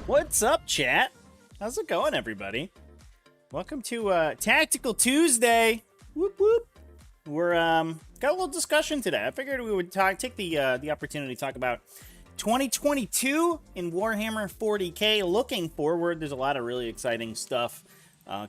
What's up, chat? How's it going, everybody? Welcome to Tactical Tuesday. Whoop whoop. We're got a little discussion today. I figured we would take the opportunity to talk about 2022 in Warhammer 40k. Looking forward, there's a lot of really exciting stuff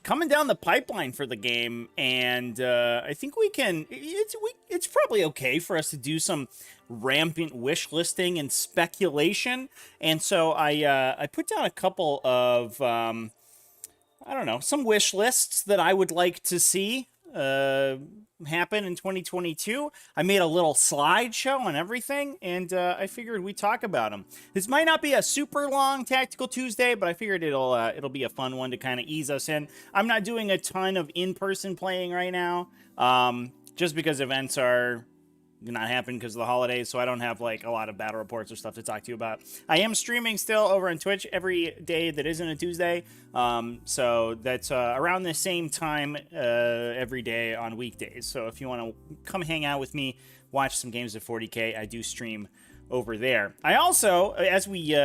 coming down the pipeline for the game, and I think we can. It's probably okay for us to do some rampant wish listing and speculation. And so I put down a couple of I don't know, some wish lists that I would like to see happen in 2022. I made a little slideshow on everything, and I figured we'd talk about them. This might not be a super long Tactical Tuesday, but I figured it'll be a fun one to kind of ease us in. I'm not doing a ton of in-person playing right now, just because events are not happening because of the holidays, so I don't have like a lot of battle reports or stuff to talk to you about. I am streaming still over on Twitch every day that isn't a Tuesday, so that's around the same time every day on weekdays. So if you want to come hang out with me, watch some games of 40k, I do stream over there. I also, as we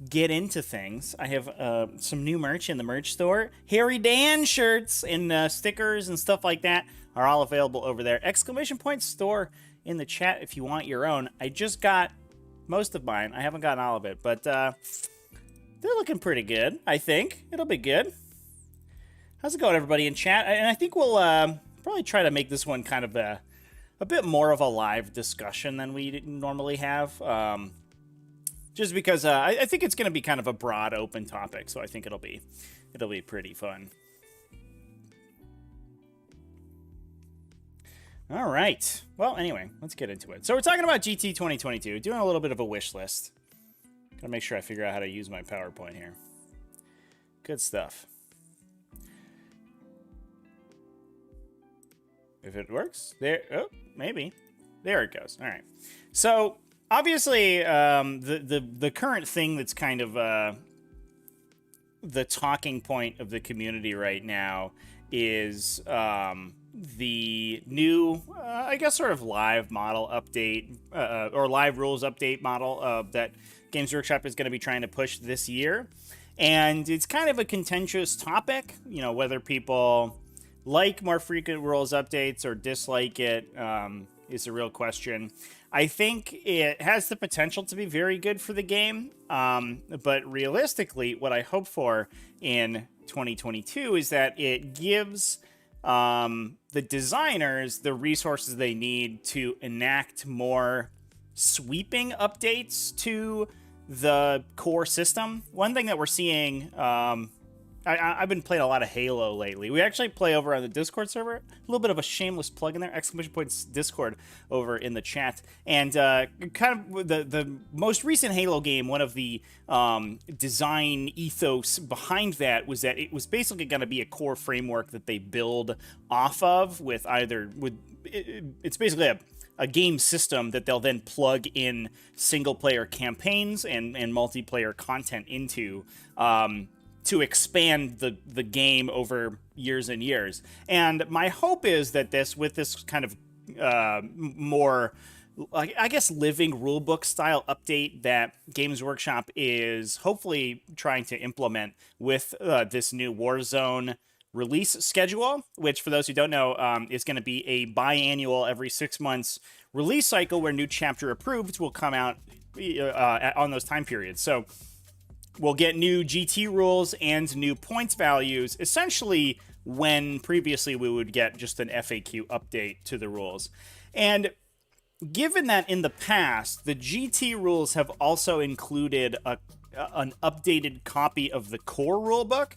get into things, I have some new merch in the merch store. Harry Dan shirts and stickers and stuff like that are all available over there. Exclamation point store in the chat if you want your own. I just got most of mine. I haven't gotten all of it, but they're looking pretty good, I think. It'll be good. How's it going, everybody in chat? And I think we'll probably try to make this one kind of a bit more of a live discussion than we normally have. Just because I think it's going to be kind of a broad, open topic, so I think it'll be pretty fun. All right. Well, anyway, let's get into it. So we're talking about GT 2022, doing a little bit of a wish list. Gotta make sure I figure out how to use my PowerPoint here. Good stuff. If it works, there. Oh, maybe. There it goes. All right. So obviously, the current thing that's kind of the talking point of the community right now is the new, I guess, sort of live model update or live rules update model that Games Workshop is going to be trying to push this year. And it's kind of a contentious topic, you know, whether people like more frequent rules updates or dislike it is a real question. I think it has the potential to be very good for the game, but realistically, what I hope for in 2022 is that it gives the designers the resources they need to enact more sweeping updates to the core system. One thing that we're seeing, I've been playing a lot of Halo lately. We actually play over on the Discord server. A little bit of a shameless plug in there. Exclamation points Discord over in the chat. And kind of the most recent Halo game, one of the design ethos behind that was that it was basically going to be a core framework that they build off of with it's basically a game system that they'll then plug in single player campaigns and multiplayer content into to expand the game over years and years. And my hope is that with this kind of more, I guess, living rulebook style update that Games Workshop is hopefully trying to implement with this new Warzone release schedule, which for those who don't know is going to be a biannual, every 6 months release cycle where new chapter approved will come out on those time periods. So we'll get new GT rules and new points values, essentially when previously we would get just an FAQ update to the rules. And given that in the past, the GT rules have also included an updated copy of the core rulebook,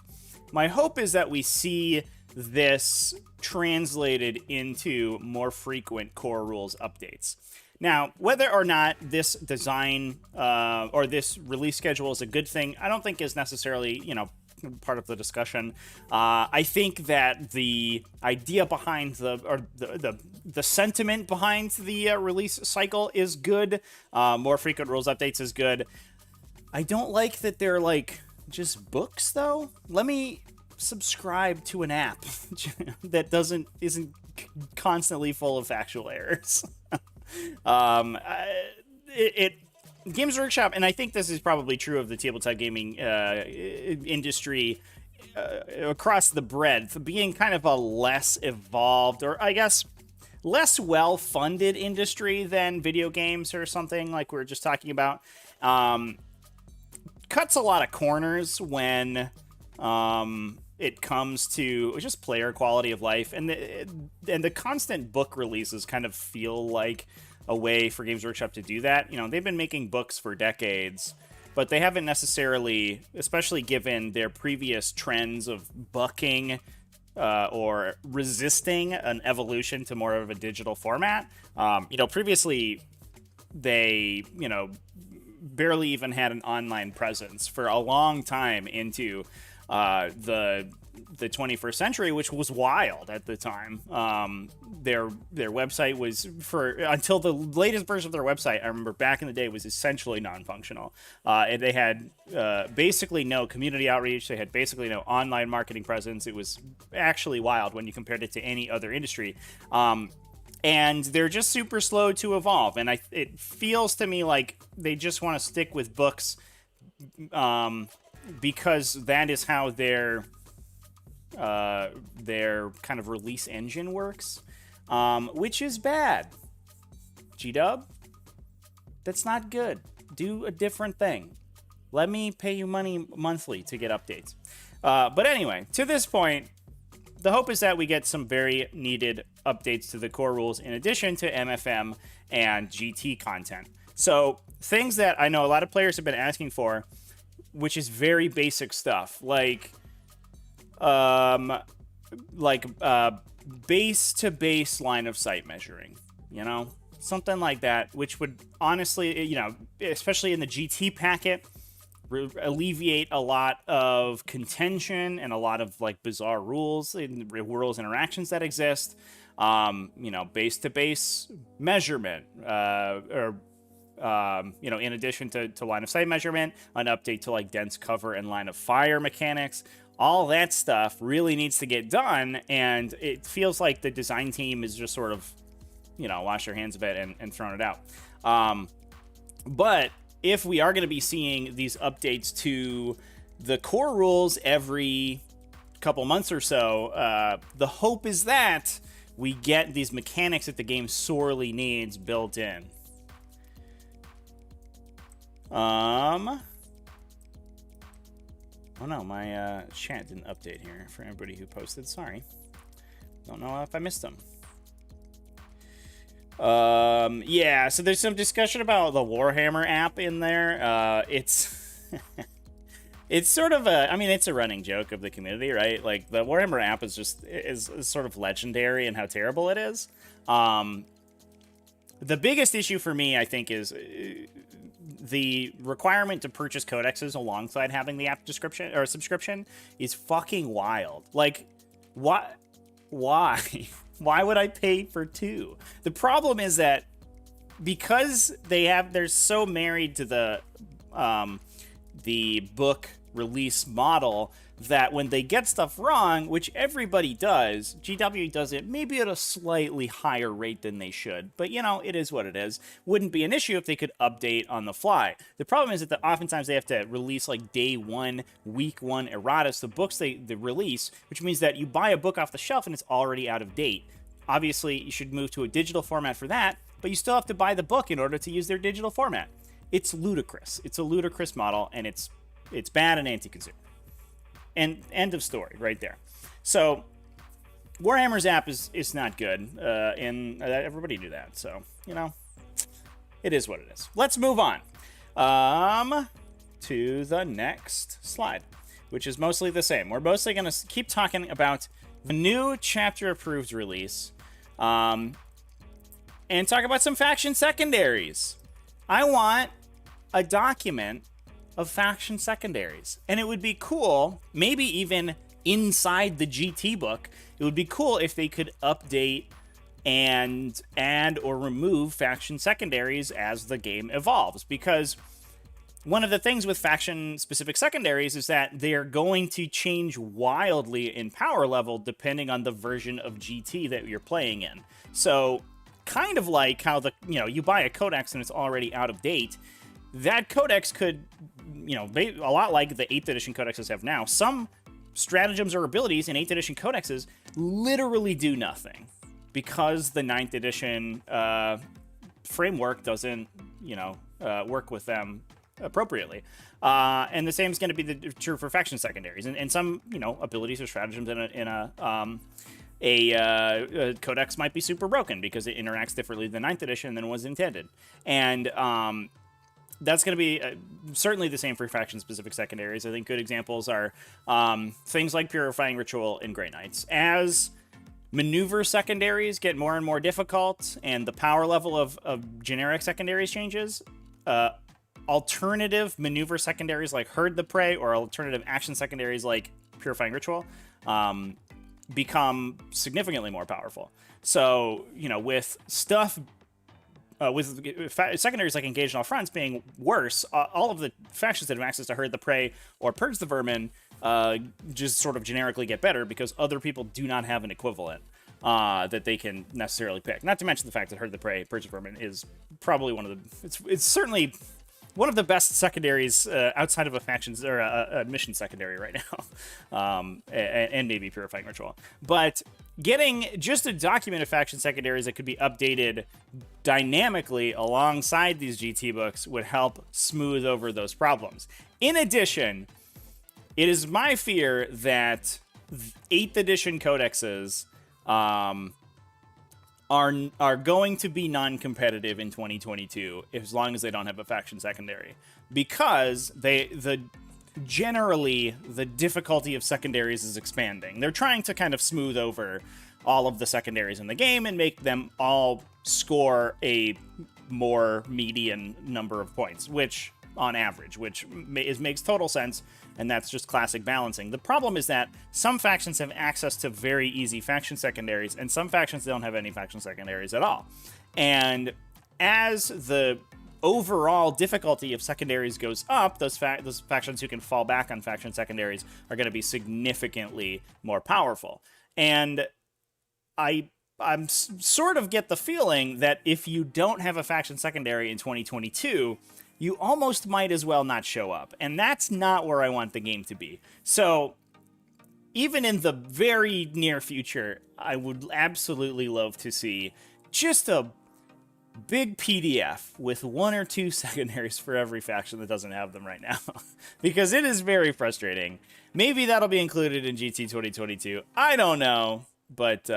my hope is that we see this translated into more frequent core rules updates. Now, whether or not this design or this release schedule is a good thing, I don't think is necessarily, part of the discussion. I think that the idea behind the sentiment behind the release cycle is good. More frequent rules updates is good. I don't like that they're like just books, though. Let me subscribe to an app that isn't constantly full of factual errors. Games Workshop, and I think this is probably true of the tabletop gaming industry across the breadth, being kind of a less evolved, or I guess less well-funded industry than video games or something like we were just talking about. Cuts a lot of corners when it comes to just player quality of life, and the constant book releases kind of feel like a way for Games Workshop to do that. You know, they've been making books for decades, but they haven't necessarily, especially given their previous trends of bucking or resisting an evolution to more of a digital format. Previously they, barely even had an online presence for a long time into the 21st century, which was wild at the time. Their website was, until the latest version of their website, I remember back in the day, was essentially non-functional. And they had basically no community outreach. They had basically no online marketing presence. It was actually wild when you compared it to any other industry. And they're just super slow to evolve. And it feels to me like they just want to stick with books because that is how their kind of release engine works, which is bad. G-Dub, that's not good. Do a different thing. Let me pay you money monthly to get updates. But anyway, to this point, the hope is that we get some very needed updates to the core rules in addition to MFM and GT content. So things that I know a lot of players have been asking for, which is very basic stuff, like base to base line of sight measuring, something like that, which would honestly, especially in the GT packet, alleviate a lot of contention and a lot of bizarre rules and rules interactions that exist. Base to base measurement, in addition to line of sight measurement, an update to dense cover and line of fire mechanics. All that stuff really needs to get done, and it feels like the design team is just sort of, washed their hands of it and thrown it out. But if we are going to be seeing these updates to the core rules every couple months or so, the hope is that we get these mechanics that the game sorely needs built in. Oh no, my chat didn't update here for everybody who posted. Sorry. Don't know if I missed them. Yeah, so there's some discussion about the Warhammer app in there. It's it's sort of it's a running joke of the community, right? Like, the Warhammer app is sort of legendary in how terrible it is. The biggest issue for me, I think, is the requirement to purchase codexes alongside having the app description or subscription is fucking wild. Like, why? Why would I pay for two? The problem is that because they're so married to the book release model that when they get stuff wrong, which everybody does, GW does it maybe at a slightly higher rate than they should. But, it is what it is. Wouldn't be an issue if they could update on the fly. The problem is that oftentimes they have to release day one, week one erratas, the books they release, which means that you buy a book off the shelf and it's already out of date. Obviously, you should move to a digital format for that, but you still have to buy the book in order to use their digital format. It's ludicrous. It's a ludicrous model, and it's bad and anti-consumer. And end of story right there. So Warhammer's app is not good, and everybody knew that. So, it is what it is. Let's move on to the next slide, which is mostly the same. We're mostly going to keep talking about the new chapter approved release, and talk about some faction secondaries. I want a document of faction secondaries, and it would be cool, maybe even inside the GT book, it would be cool if they could update and add or remove faction secondaries as the game evolves, because one of the things with faction-specific secondaries is that they're going to change wildly in power level depending on the version of GT that you're playing in. So, kind of like how you buy a codex and it's already out of date, that codex could, you know, a lot like the 8th edition codexes have now. Some stratagems or abilities in 8th edition codexes literally do nothing because the 9th edition framework doesn't, you know, work with them appropriately. And the same is going to be true for faction secondaries. And some, you know, abilities or stratagems in a codex might be super broken because it interacts differently than 9th edition than was intended. And that's going to be certainly the same for faction-specific secondaries. I think good examples are things like Purifying Ritual and Grey Knights. As maneuver secondaries get more and more difficult and the power level of generic secondaries changes, alternative maneuver secondaries like Herd the Prey or alternative action secondaries like Purifying Ritual become significantly more powerful. So, you know, with stuff with secondaries like Engaged on All Fronts being worse, all of the factions that have access to Herd the Prey or Purge the Vermin just sort of generically get better because other people do not have an equivalent that they can necessarily pick. Not to mention the fact that Herd the Prey, Purge the Vermin is probably one of the... It's certainly one of the best secondaries outside of a factions or a mission secondary right now, and maybe Purifying Ritual. But getting just a document of faction secondaries that could be updated dynamically alongside these GT books would help smooth over those problems. In addition, it is my fear that 8th edition codexes are going to be non-competitive in 2022 as long as they don't have a faction secondary, because generally the difficulty of secondaries is expanding. They're trying to kind of smooth over all of the secondaries in the game and make them all score a more median number of points, which on average, which makes total sense, and that's just classic balancing. The problem is that some factions have access to very easy faction secondaries, and some factions don't have any faction secondaries at all. And as the overall difficulty of secondaries goes up, those factions who can fall back on faction secondaries are going to be significantly more powerful. And I'm sort of get the feeling that if you don't have a faction secondary in 2022, you almost might as well not show up. And that's not where I want the game to be. So even in the very near future, I would absolutely love to see just a big PDF with 1 or 2 secondaries for every faction that doesn't have them right now. Because it is very frustrating. Maybe that'll be included in GT 2022. I don't know. But,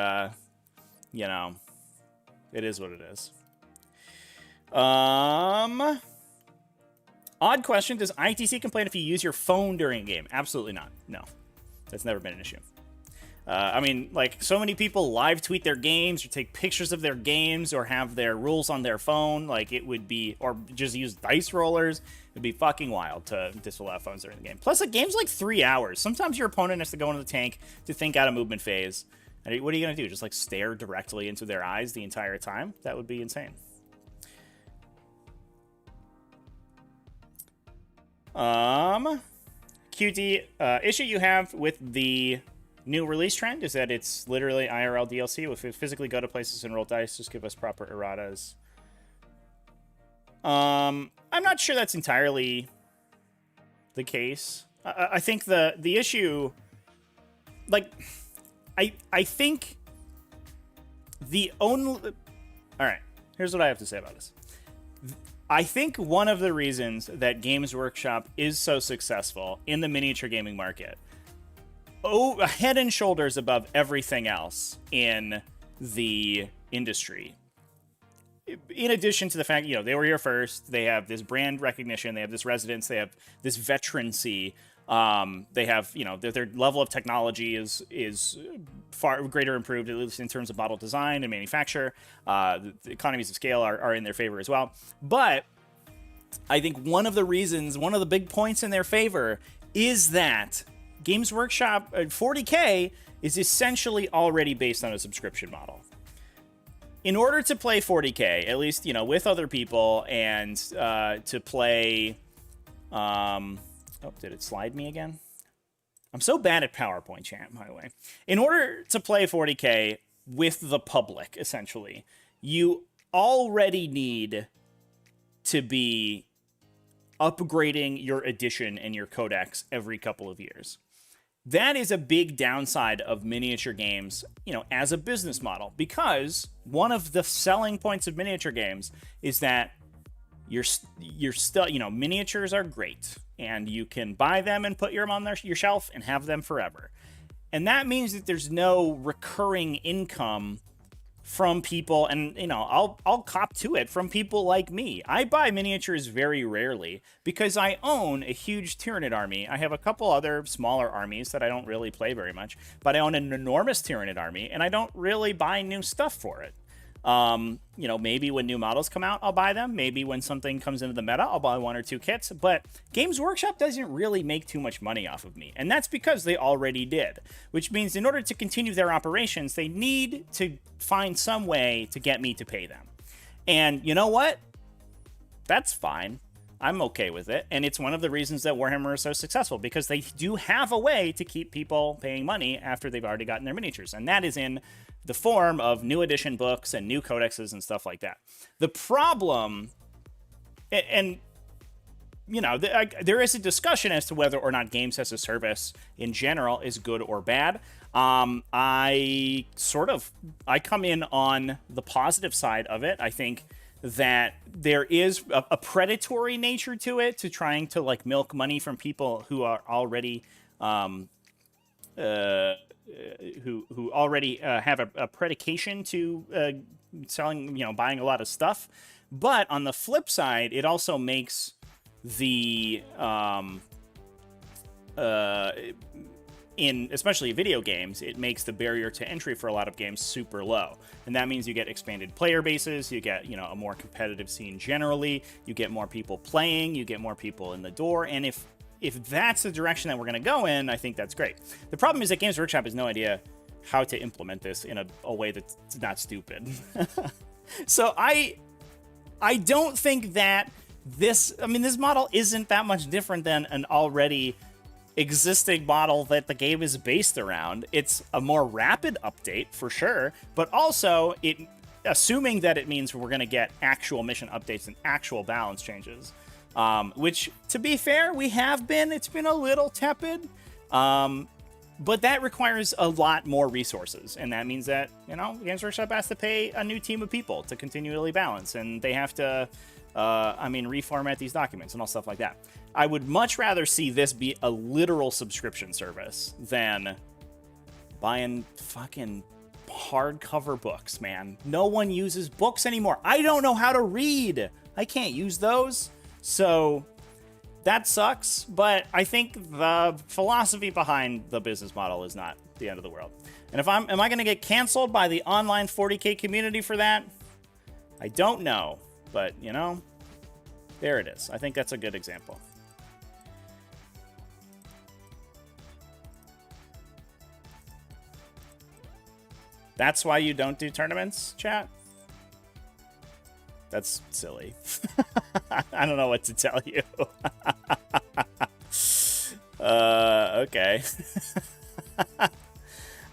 you know, it is what it is. Odd question. Does ITC complain if you use your phone during a game? Absolutely not. No. That's never been an issue. I mean, like, so many people live tweet their games or take pictures of their games or have their rules on their phone. Like, it would be, or just use dice rollers. It'd be fucking wild to disallow phones during the game. Plus, a game's like 3 hours. Sometimes your opponent has to go into the tank to think out a movement phase. And what are you going to do? Just, like, stare directly into their eyes the entire time? That would be insane. QT, issue you have with the new release trend is that it's literally IRL DLC. If we physically go to places and roll dice, just give us proper erratas. I'm not sure that's entirely the case. I think the issue, like, I think the only... All right, here's what I have to say about this. I think one of the reasons that Games Workshop is so successful in the miniature gaming market, head and shoulders above everything else in the industry, in addition to the fact, you know, they were here first, they have this brand recognition, they have this resonance, they have this veterancy, they have, you know, their level of technology is far greater improved, at least in terms of model design and manufacture. The economies of scale are in their favor as well. But I think one of the big points in their favor is that Games Workshop 40k is essentially already based on a subscription model. In order to play 40k, at least, you know, with other people and to play... Oh, did it slide me again? I'm so bad at PowerPoint, chat, by the way. In order to play 40k with the public, essentially, you already need to be upgrading your edition and your codex every couple of years. That is a big downside of miniature games, as a business model, because one of the selling points of miniature games is that you're still, miniatures are great, and you can buy them and put them on your shelf and have them forever. And that means that there's no recurring income from people, and I'll cop to it, from people like me. I buy miniatures very rarely because I own a huge Tyranid army. I have a couple other smaller armies that I don't really play very much, but I own an enormous Tyranid army, and I don't really buy new stuff for it. Maybe when new models come out, I'll buy them. Maybe when something comes into the meta, I'll buy 1 or 2 kits. But Games Workshop doesn't really make too much money off of me. And that's because they already did. Which means in order to continue their operations, they need to find some way to get me to pay them. And you know what? That's fine. I'm okay with it. And it's one of the reasons that Warhammer is so successful, because they do have a way to keep people paying money after they've already gotten their miniatures. And that is in the form of new edition books and new codexes and stuff like that. The problem, and there is a discussion as to whether or not games as a service in general is good or bad. I come in on the positive side of it. I think that there is a predatory nature to it, to trying to milk money from people who are already who already have a predication to selling, buying a lot of stuff. But on the flip side, it also makes the in especially video games, it makes the barrier to entry for a lot of games super low. And that means you get expanded player bases, you get, a more competitive scene generally, you get more people playing, you get more people in the door. And if that's the direction that we're going to go in, I think that's great. The problem is that Games Workshop has no idea how to implement this in a way that's not stupid. So I don't think that this model isn't that much different than an already existing model that the game is based around. It's a more rapid update for sure, but also assuming that it means we're going to get actual mission updates and actual balance changes, which, to be fair, it's been a little tepid, but that requires a lot more resources, and that means that Games Workshop has to pay a new team of people to continually balance, and they have to reformat these documents and all stuff like that. I would much rather see this be a literal subscription service than buying fucking hardcover books, man. No one uses books anymore. I don't know how to read. I can't use those. So that sucks, but I think the philosophy behind the business model is not the end of the world. And am I going to get canceled by the online 40k community for that? I don't know, but there it is. I think that's a good example. That's why you don't do tournaments, chat? That's silly. I don't know what to tell you. Okay.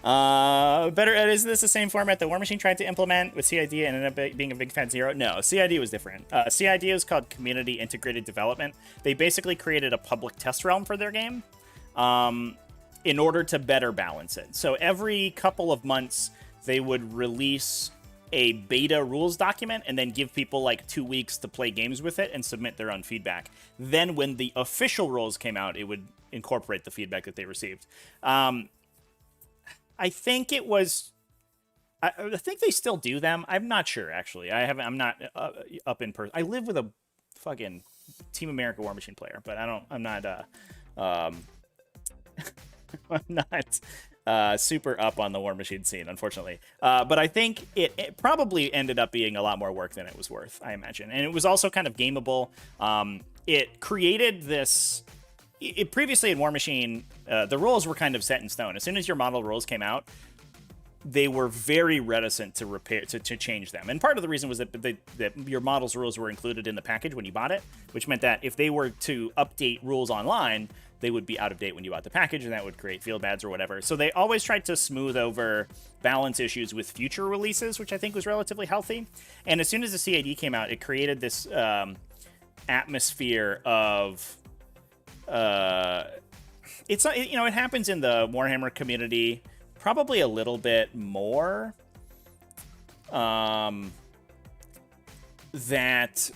Is this the same format that War Machine tried to implement with CID and ended up being a big fat zero? No, CID was different. CID is called Community Integrated Development. They basically created a public test realm for their game in order to better balance it. So every couple of months, they would release a beta rules document and then give people 2 weeks to play games with it and submit their own feedback. Then when the official rules came out, it would incorporate the feedback that they received. I think it was... I think they still do them. I'm not sure, actually. I'm not up in person. I live with a fucking Team America War Machine player, but I'm not super up on the War Machine scene, unfortunately. But I think it probably ended up being a lot more work than it was worth, I imagine. And it was also kind of gameable. It created this... previously in War Machine, the rules were kind of set in stone. As soon as your model rules came out, they were very reticent to change them. And part of the reason was that your model's rules were included in the package when you bought it, which meant that if they were to update rules online, they would be out of date when you bought the package, and that would create field bads or whatever. So they always tried to smooth over balance issues with future releases, which I think was relatively healthy. And as soon as the CID came out, it created this atmosphere of it's not, you know, it happens in the Warhammer community probably a little bit more, that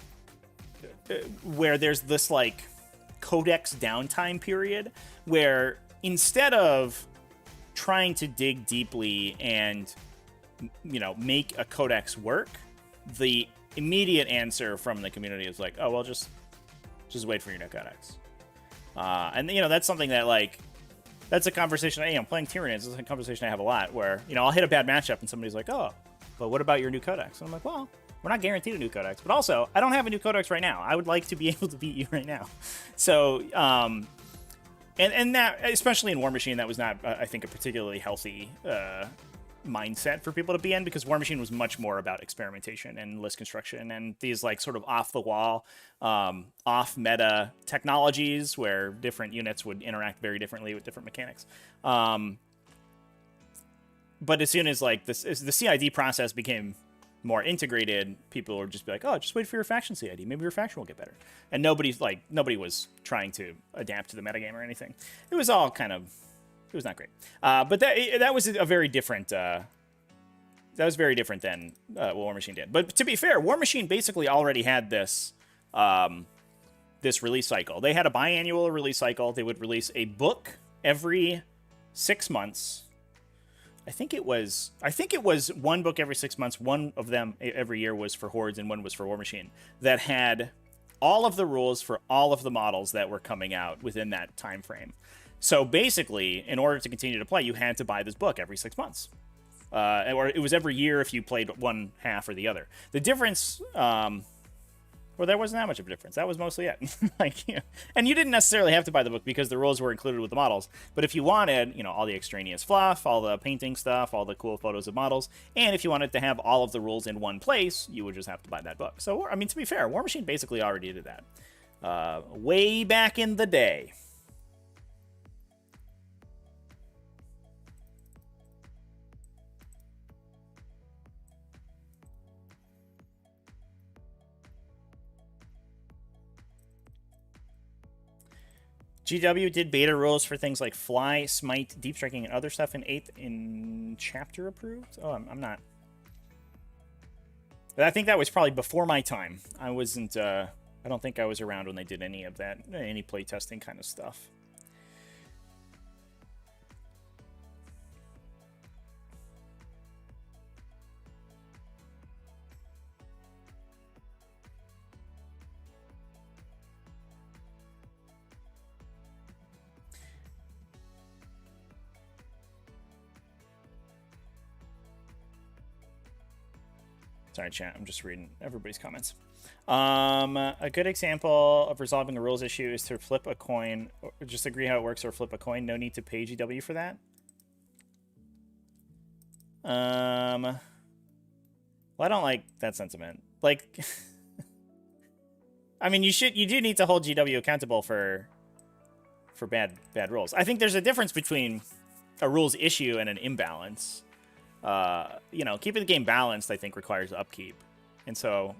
where there's this like codex downtime period where instead of trying to dig deeply and, you know, make a codex work, the immediate answer from the community is like, oh well, just wait for your new codex. And you know, that's something that, like, that's a conversation. You know, playing Tyranids is a conversation I have a lot where, you know, I'll hit a bad matchup and somebody's like, oh, but what about your new codex? And I'm like, well, we're not guaranteed a new codex, but also I don't have a new codex right now. I would like to be able to beat you right now. So, and that, especially in War Machine, that was not, I think, a particularly healthy mindset for people to be in, because War Machine was much more about experimentation and list construction and these like sort of off the wall, off meta technologies where different units would interact very differently with different mechanics. But as soon as like the CID process became more integrated, people would just be like, oh, just wait for your faction CID. Maybe your faction will get better. And nobody was trying to adapt to the metagame or anything. It was all kind of, it was not great. But that was a very different, that was very different than what War Machine did. But to be fair, War Machine basically already had this, this release cycle. They had a biannual release cycle. They would release a book every 6 months. I think it was one book every 6 months. One of them every year was for Hordes, and one was for War Machine, that had all of the rules for all of the models that were coming out within that time frame. So basically, in order to continue to play, you had to buy this book every 6 months. Or it was every year if you played one half or the other. The difference, well, there wasn't that much of a difference. That was mostly it. Like, you know, and you didn't necessarily have to buy the book because the rules were included with the models. But if you wanted, you know, all the extraneous fluff, all the painting stuff, all the cool photos of models, and if you wanted to have all of the rules in one place, you would just have to buy that book. So, I mean, to be fair, War Machine basically already did that way back in the day. GW did beta rules for things like Fly, Smite, Deep Striking, and other stuff in 8th in chapter approved? Oh, I'm not. I think that was probably before my time. I wasn't, I don't think I was around when they did any of that, any playtesting kind of stuff. Sorry, chat. I'm just reading everybody's comments. A good example of resolving a rules issue is to flip a coin. Just agree how it works or flip a coin. No need to pay GW for that. Well, I don't like that sentiment. Like, I mean, you do need to hold GW accountable for bad rules. I think there's a difference between a rules issue and an imbalance. You know, keeping the game balanced, I think, requires upkeep. And so,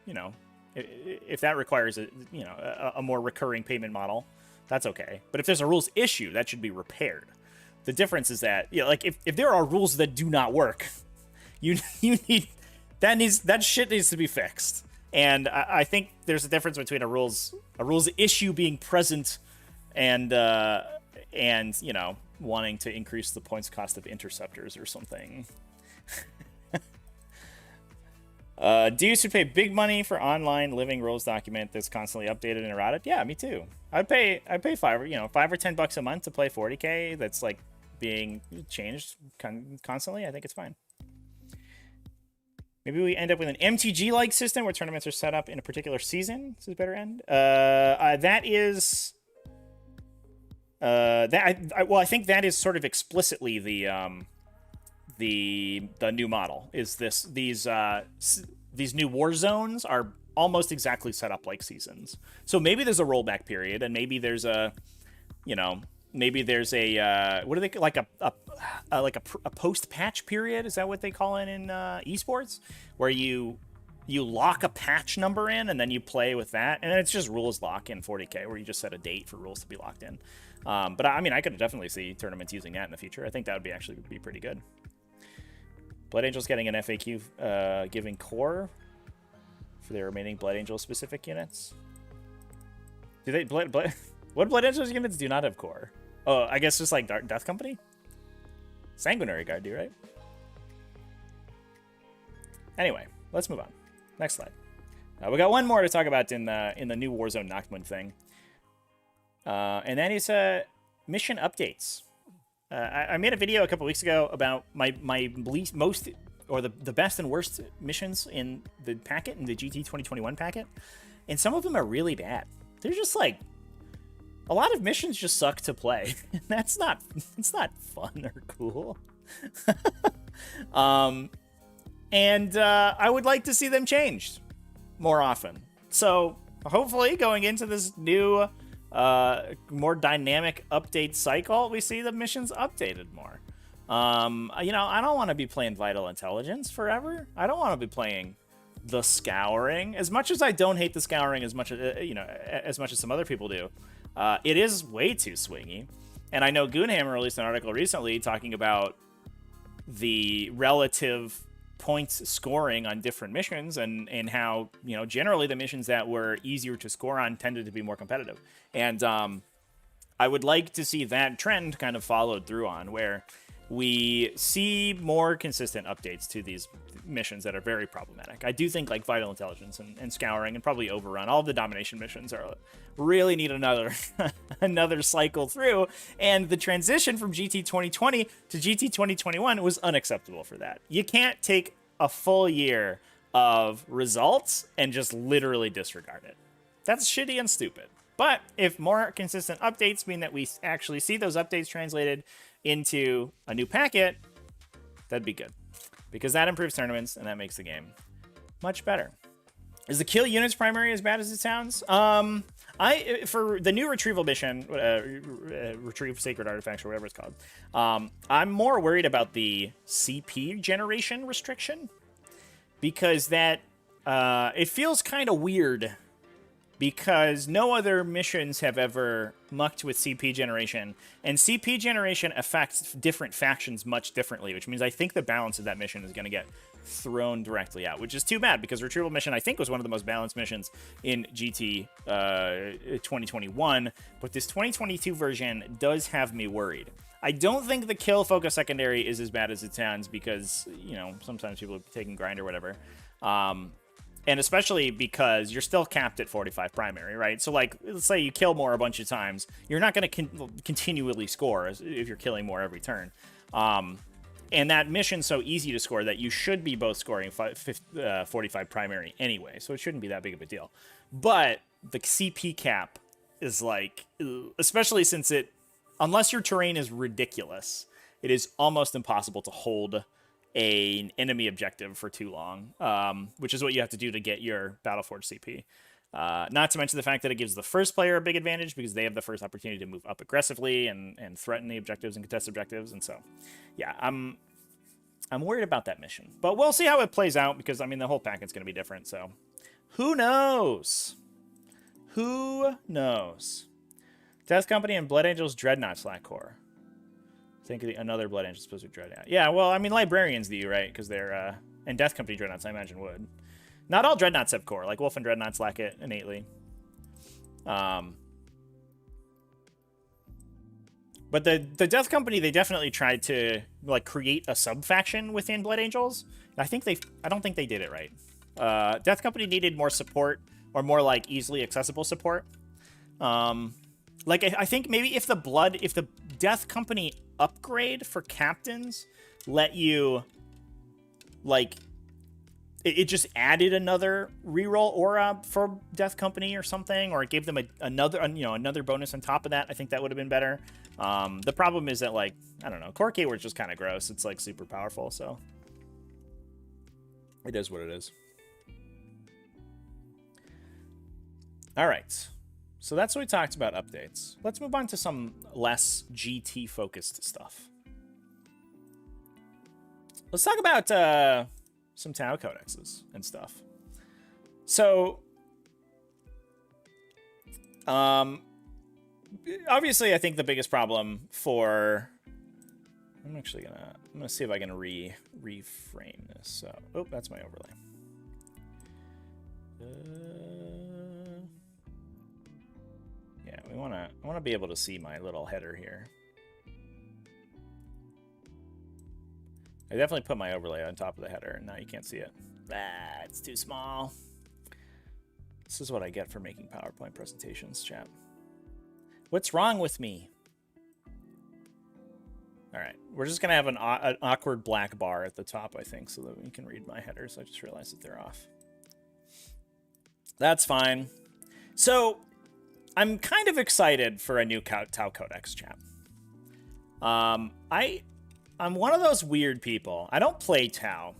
you know, if that requires a more recurring payment model, that's okay. But if there's a rules issue, that should be repaired. The difference is that, you know, like if there are rules that do not work, you need that shit needs to be fixed. And I think there's a difference between a rules issue being present and you know, wanting to increase the points cost of interceptors or something. Deuce would pay big money for online living rules document that's constantly updated and errated. Yeah, me too. I'd pay $5 or $10 a month to play 40k. That's like being changed constantly. I think it's fine. Maybe we end up with an MTG-like system where tournaments are set up in a particular season. This is a better end. That is. Well, I think that is sort of explicitly the new model. Is these new war zones are almost exactly set up like seasons. So maybe there's a rollback period, and maybe there's a, you know, maybe there's a what do they like a post patch period? Is that what they call it in esports, where you you lock a patch number in, and then you play with that. And it's just rules lock in 40k, where you just set a date for rules to be locked in. But I mean, I could definitely see tournaments using that in the future. I think that would actually be pretty good. Blood Angels getting an FAQ giving core for their remaining Blood Angel specific units. Do they what Blood Angels units do not have core? Oh, I guess just like Death Company? Sanguinary Guard do, right? Anyway, let's move on. Next slide. We got one more to talk about in the new Warzone Nachtmund thing. And that is mission updates. I made a video a couple weeks ago about my most or the best and worst missions in the packet, in the GT 2021 packet. And some of them are really bad. They're just like, a lot of missions just suck to play. It's not fun or cool. And I would like to see them changed more often. So hopefully going into this new, more dynamic update cycle, we see the missions updated more. You know, I don't want to be playing Vital Intelligence forever. I don't want to be playing the Scouring. As much as I don't hate the Scouring as much as, you know, as much as some other people do, it is way too swingy. And I know Goonhammer released an article recently talking about the relative points scoring on different missions and how, you know, generally the missions that were easier to score on tended to be more competitive. And I would like to see that trend kind of followed through on, where we see more consistent updates to these missions that are very problematic. I do think like Vital Intelligence and Scouring and probably Overrun, all of the domination missions are really need another another cycle through. And the transition from GT 2020 to GT 2021 was unacceptable for that. You can't take a full year of results and just literally disregard it. That's shitty and stupid. But if more consistent updates mean that we actually see those updates translated into a new packet, that'd be good, because that improves tournaments and that makes the game much better. Is the kill units primary as bad as it sounds? For the new retrieval mission, retrieve sacred artifacts or whatever it's called, I'm more worried about the CP generation restriction, because that it feels kind of weird, because no other missions have ever mucked with CP generation, and CP generation affects different factions much differently, which means I think the balance of that mission is going to get thrown directly out, which is too bad, because retrieval mission I think was one of the most balanced missions in GT 2021, but this 2022 version does have me worried. I don't think the kill focus secondary is as bad as it sounds, because, you know, sometimes people are taking grind or whatever. And especially because you're still capped at 45 primary, right? So, like, let's say you kill more a bunch of times. You're not going to continually score if you're killing more every turn. And that mission's so easy to score that you should be both scoring 45 primary anyway. So it shouldn't be that big of a deal. But the CP cap is like, especially since it, unless your terrain is ridiculous, it is almost impossible to hold an enemy objective for too long, which is what you have to do to get your Battleforge CP. Not to mention the fact that it gives the first player a big advantage, because they have the first opportunity to move up aggressively and threaten the objectives and contest objectives. And so, yeah, I'm worried about that mission. But we'll see how it plays out, because, I mean, the whole packet's going to be different. So who knows? Who knows? Death Company and Blood Angels Dreadnought Slack Core. Think of another Blood Angel supposed to Dreadnought. Yeah, well, I mean, Librarians do, right? Because they're, and Death Company Dreadnoughts, I imagine, would. Not all Dreadnoughts have core. Like, Wolf and Dreadnoughts lack it innately. But the Death Company, they definitely tried to, like, create a sub-faction within Blood Angels. I don't think they did it right. Death Company needed more support, or more, like, easily accessible support. Like, I think maybe if the Death Company upgrade for captains let you, like, it just added another reroll aura for Death Company or something, or it gave them another bonus on top of that, I think that would have been better. The problem is that, like, I don't know, Core Keyword's just kind of gross. It's, like, super powerful, so it is what it is. All right. So that's what we talked about updates. Let's move on to some less GT-focused stuff. Let's talk about some Tau codexes and stuff. So, obviously, I think the biggest problem for... I'm gonna see if I can reframe this. So, oh, that's my overlay. Yeah, I wanna be able to see my little header here. I definitely put my overlay on top of the header, and now you can't see it. Ah, it's too small. This is what I get for making PowerPoint presentations, chat. What's wrong with me? All right, we're just gonna have an awkward black bar at the top, I think, so that we can read my headers. I just realized that they're off. That's fine. So, I'm kind of excited for a new Tau codex, chat. I'm one of those weird people. I don't play Tau,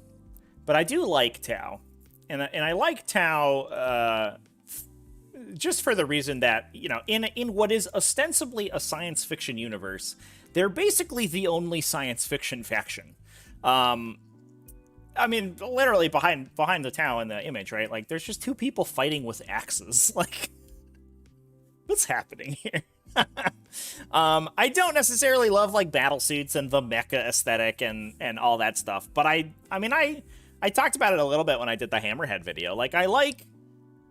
but I do like Tau, and I like Tau just for the reason that, you know, in what is ostensibly a science fiction universe, they're basically the only science fiction faction. I mean, literally behind the Tau in the image, right? Like, there's just two people fighting with axes. Like, what's happening here? I don't necessarily love, like, battle suits and the mecha aesthetic and all that stuff, but I mean, I talked about it a little bit when I did the Hammerhead video. Like, I like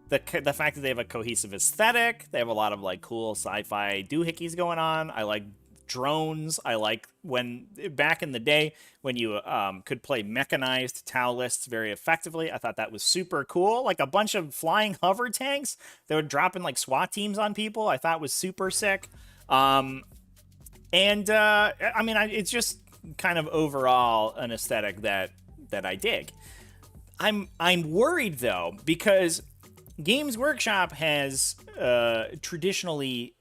the fact that they have a cohesive aesthetic. They have a lot of, like, cool sci-fi doohickeys going on. I like drones. I like when, back in the day, when you could play mechanized Tau lists very effectively. I thought that was super cool. Like a bunch of flying hover tanks that would drop in like SWAT teams on people. I thought was super sick. I mean, it's just kind of overall an aesthetic that I dig. I'm worried though, because Games Workshop has traditionally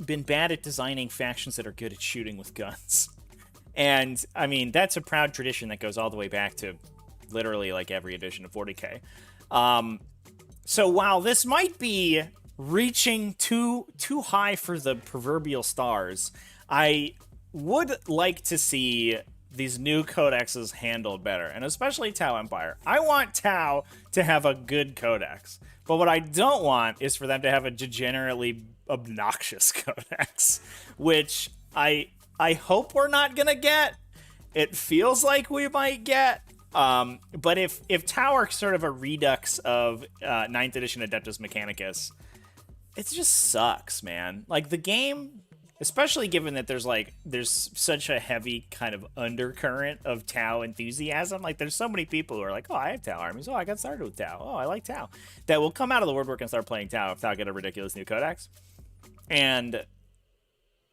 been bad at designing factions that are good at shooting with guns. And, I mean, that's a proud tradition that goes all the way back to literally, like, every edition of 40k. So while this might be reaching too high for the proverbial stars, I would like to see these new codexes handled better, and especially Tau Empire. I want Tau to have a good codex, but what I don't want is for them to have a degenerately obnoxious codex, which I hope we're not gonna get. It feels like we might get, but if Tau are sort of a redux of 9th edition Adeptus Mechanicus, it just sucks, man. Like, the game, especially given that there's such a heavy kind of undercurrent of Tau enthusiasm. Like, there's so many people who are like, oh, I have Tau armies. Oh, I got started with Tau. Oh, I like Tau. That will come out of the woodwork and start playing Tau if Tau get a ridiculous new codex. And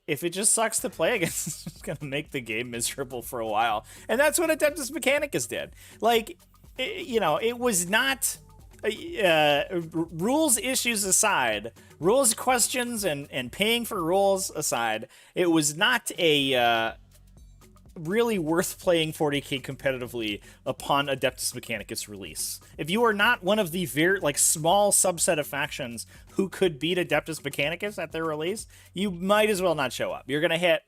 if it just sucks to play against, it's just going to make the game miserable for a while. And that's what Adeptus Mechanicus did. Like, you know, it was not... rules issues aside, rules questions and paying for rules aside, it was not a really worth playing 40k competitively upon Adeptus Mechanicus release. If you are not one of the very, like, small subset of factions who could beat Adeptus Mechanicus at their release, you might as well not show up. You're gonna hit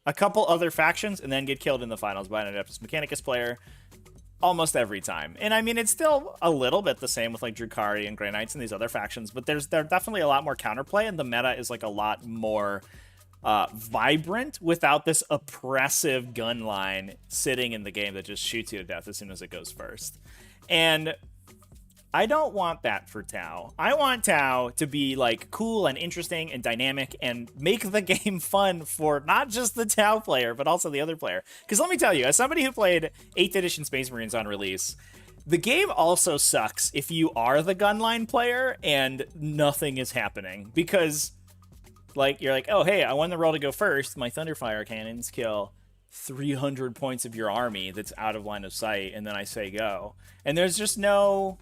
a couple other factions and then get killed in the finals by an Adeptus Mechanicus player almost every time. And I mean, it's still a little bit the same with like Drukhari and Grey Knights and these other factions, but there's definitely a lot more counterplay, and the meta is like a lot more vibrant without this oppressive gun line sitting in the game that just shoots you to death as soon as it goes first. And I don't want that for Tau. I want Tau to be like cool and interesting and dynamic and make the game fun for not just the Tau player, but also the other player. Because let me tell you, as somebody who played 8th edition Space Marines on release, the game also sucks if you are the gunline player and nothing is happening. Because, like, you're like, oh, hey, I won the roll to go first. My Thunderfire cannons kill 300 points of your army that's out of line of sight, and then I say go. And there's just no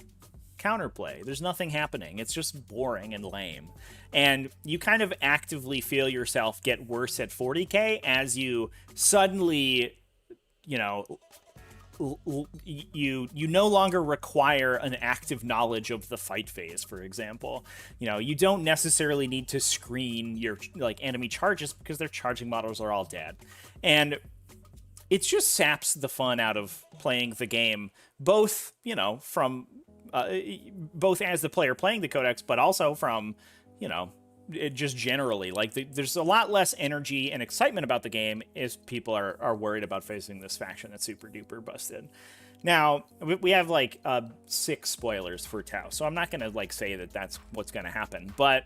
counterplay. There's nothing happening. It's just boring and lame. And you kind of actively feel yourself get worse at 40k as you suddenly, you know, you no longer require an active knowledge of the fight phase, for example. You know, you don't necessarily need to screen your, like, enemy charges because their charging models are all dead. And it just saps the fun out of playing the game, both, you know, from both as the player playing the codex, but also from, you know, just generally. Like, there's a lot less energy and excitement about the game if people are worried about facing this faction that's super duper busted. Now, we have, like, 6 spoilers for Tau, so I'm not going to, like, say that that's what's going to happen, but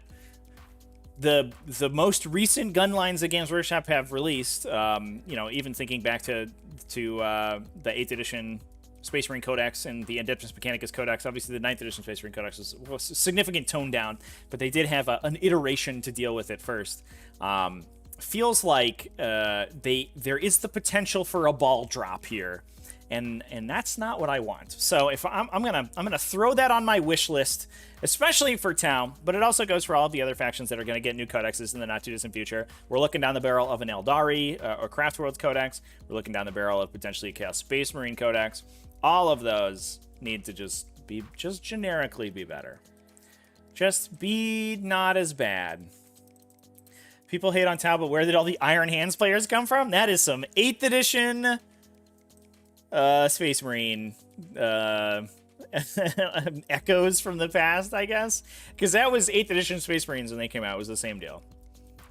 the most recent gun lines that Games Workshop have released, you know, even thinking back to the 8th edition Space Marine Codex and the Adeptus Mechanicus Codex. Obviously, the 9th edition Space Marine Codex was a significant tone down, but they did have an iteration to deal with it first. Feels like there is the potential for a ball drop here, and that's not what I want. So if I'm gonna throw that on my wish list, especially for Tau, but it also goes for all of the other factions that are gonna get new codexes in the not too distant future. We're looking down the barrel of an Eldari or Craftworlds Codex. We're looking down the barrel of potentially a Chaos Space Marine Codex. All of those need to just generically be better. Just be not as bad. People hate on Tau, but where did all the Iron Hands players come from? That is some 8th edition Space Marine echoes from the past, I guess. Because that was 8th edition Space Marines when they came out. It was the same deal.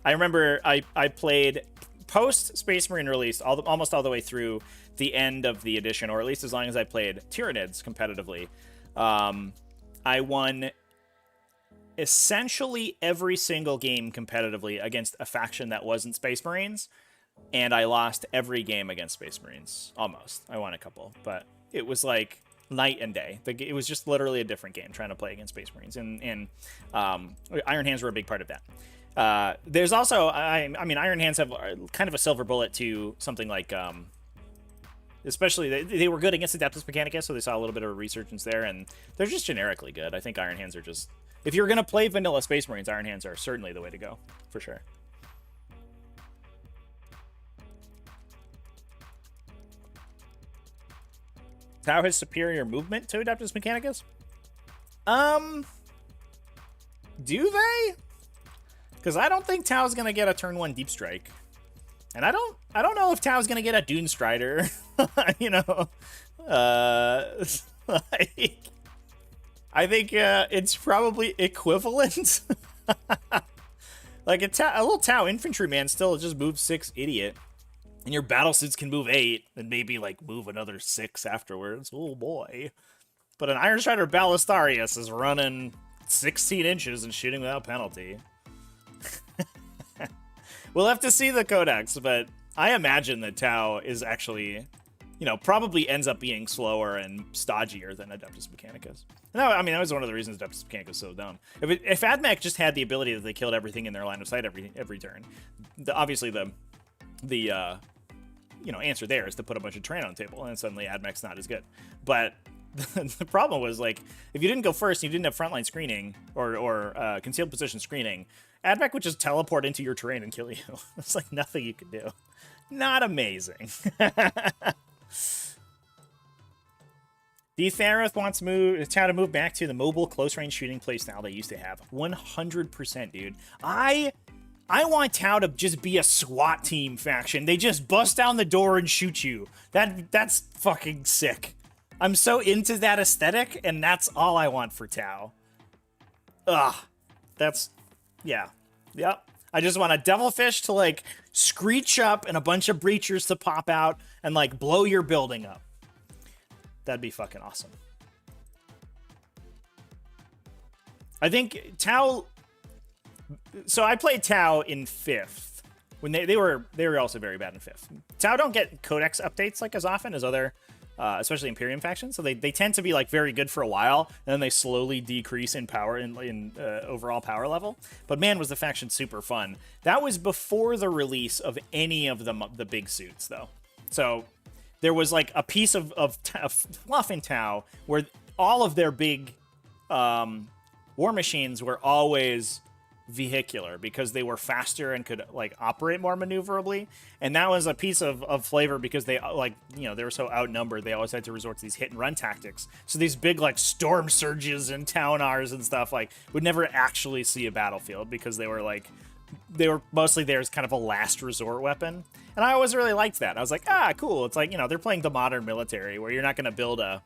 I remember I played post Space Marine release almost all the way through the end of the edition, or at least as long as I played Tyranids competitively. I won essentially every single game competitively against a faction that wasn't Space Marines, and I lost every game against Space Marines. Almost. I won a couple, but it was like night and day. It was just literally a different game trying to play against Space Marines, and Iron Hands were a big part of that. There's also, I mean, Iron Hands have kind of a silver bullet to something like, especially they were good against Adeptus Mechanicus, so they saw a little bit of a resurgence there, and they're just generically good. I think Iron Hands are just, if you're going to play vanilla Space Marines, Iron Hands are certainly the way to go, for sure. Tau has superior movement to Adeptus Mechanicus? Do they? Because I don't think Tau's gonna get a turn 1 Deep Strike. And I don't know if Tau's gonna get a Dune Strider. You know. Like, I think it's probably equivalent. Like a little Tau infantryman still just moves 6, idiot. And your battle suits can move 8, and maybe like move another 6 afterwards. Oh boy. But an Iron Strider Ballistarius is running 16 inches and shooting without penalty. We'll have to see the codex, but I imagine that Tau is actually, you know, probably ends up being slower and stodgier than Adeptus Mechanicus. No, I mean, that was one of the reasons Adeptus Mechanicus is so dumb. If AdMech just had the ability that they killed everything in their line of sight every turn, obviously the you know, answer there is to put a bunch of terrain on the table, and suddenly AdMech's not as good. But the problem was, like, if you didn't go first, and you didn't have frontline screening or concealed position screening, AdMech would just teleport into your terrain and kill you. It's like nothing you could do. Not amazing. Thareth wants Tau to move back to the mobile close-range shooting playstyle they used to have. 100%, dude. I want Tau to just be a SWAT team faction. They just bust down the door and shoot you. That's fucking sick. I'm so into that aesthetic, and that's all I want for Tau. Ugh. That's... yeah. Yep. I just want a devilfish to, like, screech up and a bunch of breachers to pop out and, like, blow your building up. That'd be fucking awesome. I think Tau... so I played Tau in 5th. When they were also very bad in 5th. Tau don't get codex updates, like, as often as other... especially Imperium factions, so they tend to be like very good for a while, and then they slowly decrease in power in overall power level. But man, was the faction super fun. That was before the release of any of the big suits, though. So there was like a piece of fluff in Tau where all of their big war machines were always vehicular because they were faster and could like operate more maneuverably, and that was a piece of flavor because they, like, you know, they were so outnumbered, they always had to resort to these hit and run tactics. So these big like storm surges and Townars and stuff like would never actually see a battlefield because they were mostly there as kind of a last resort weapon. And I always really liked that. I was like, cool. It's like, you know, they're playing the modern military where you're not going to build a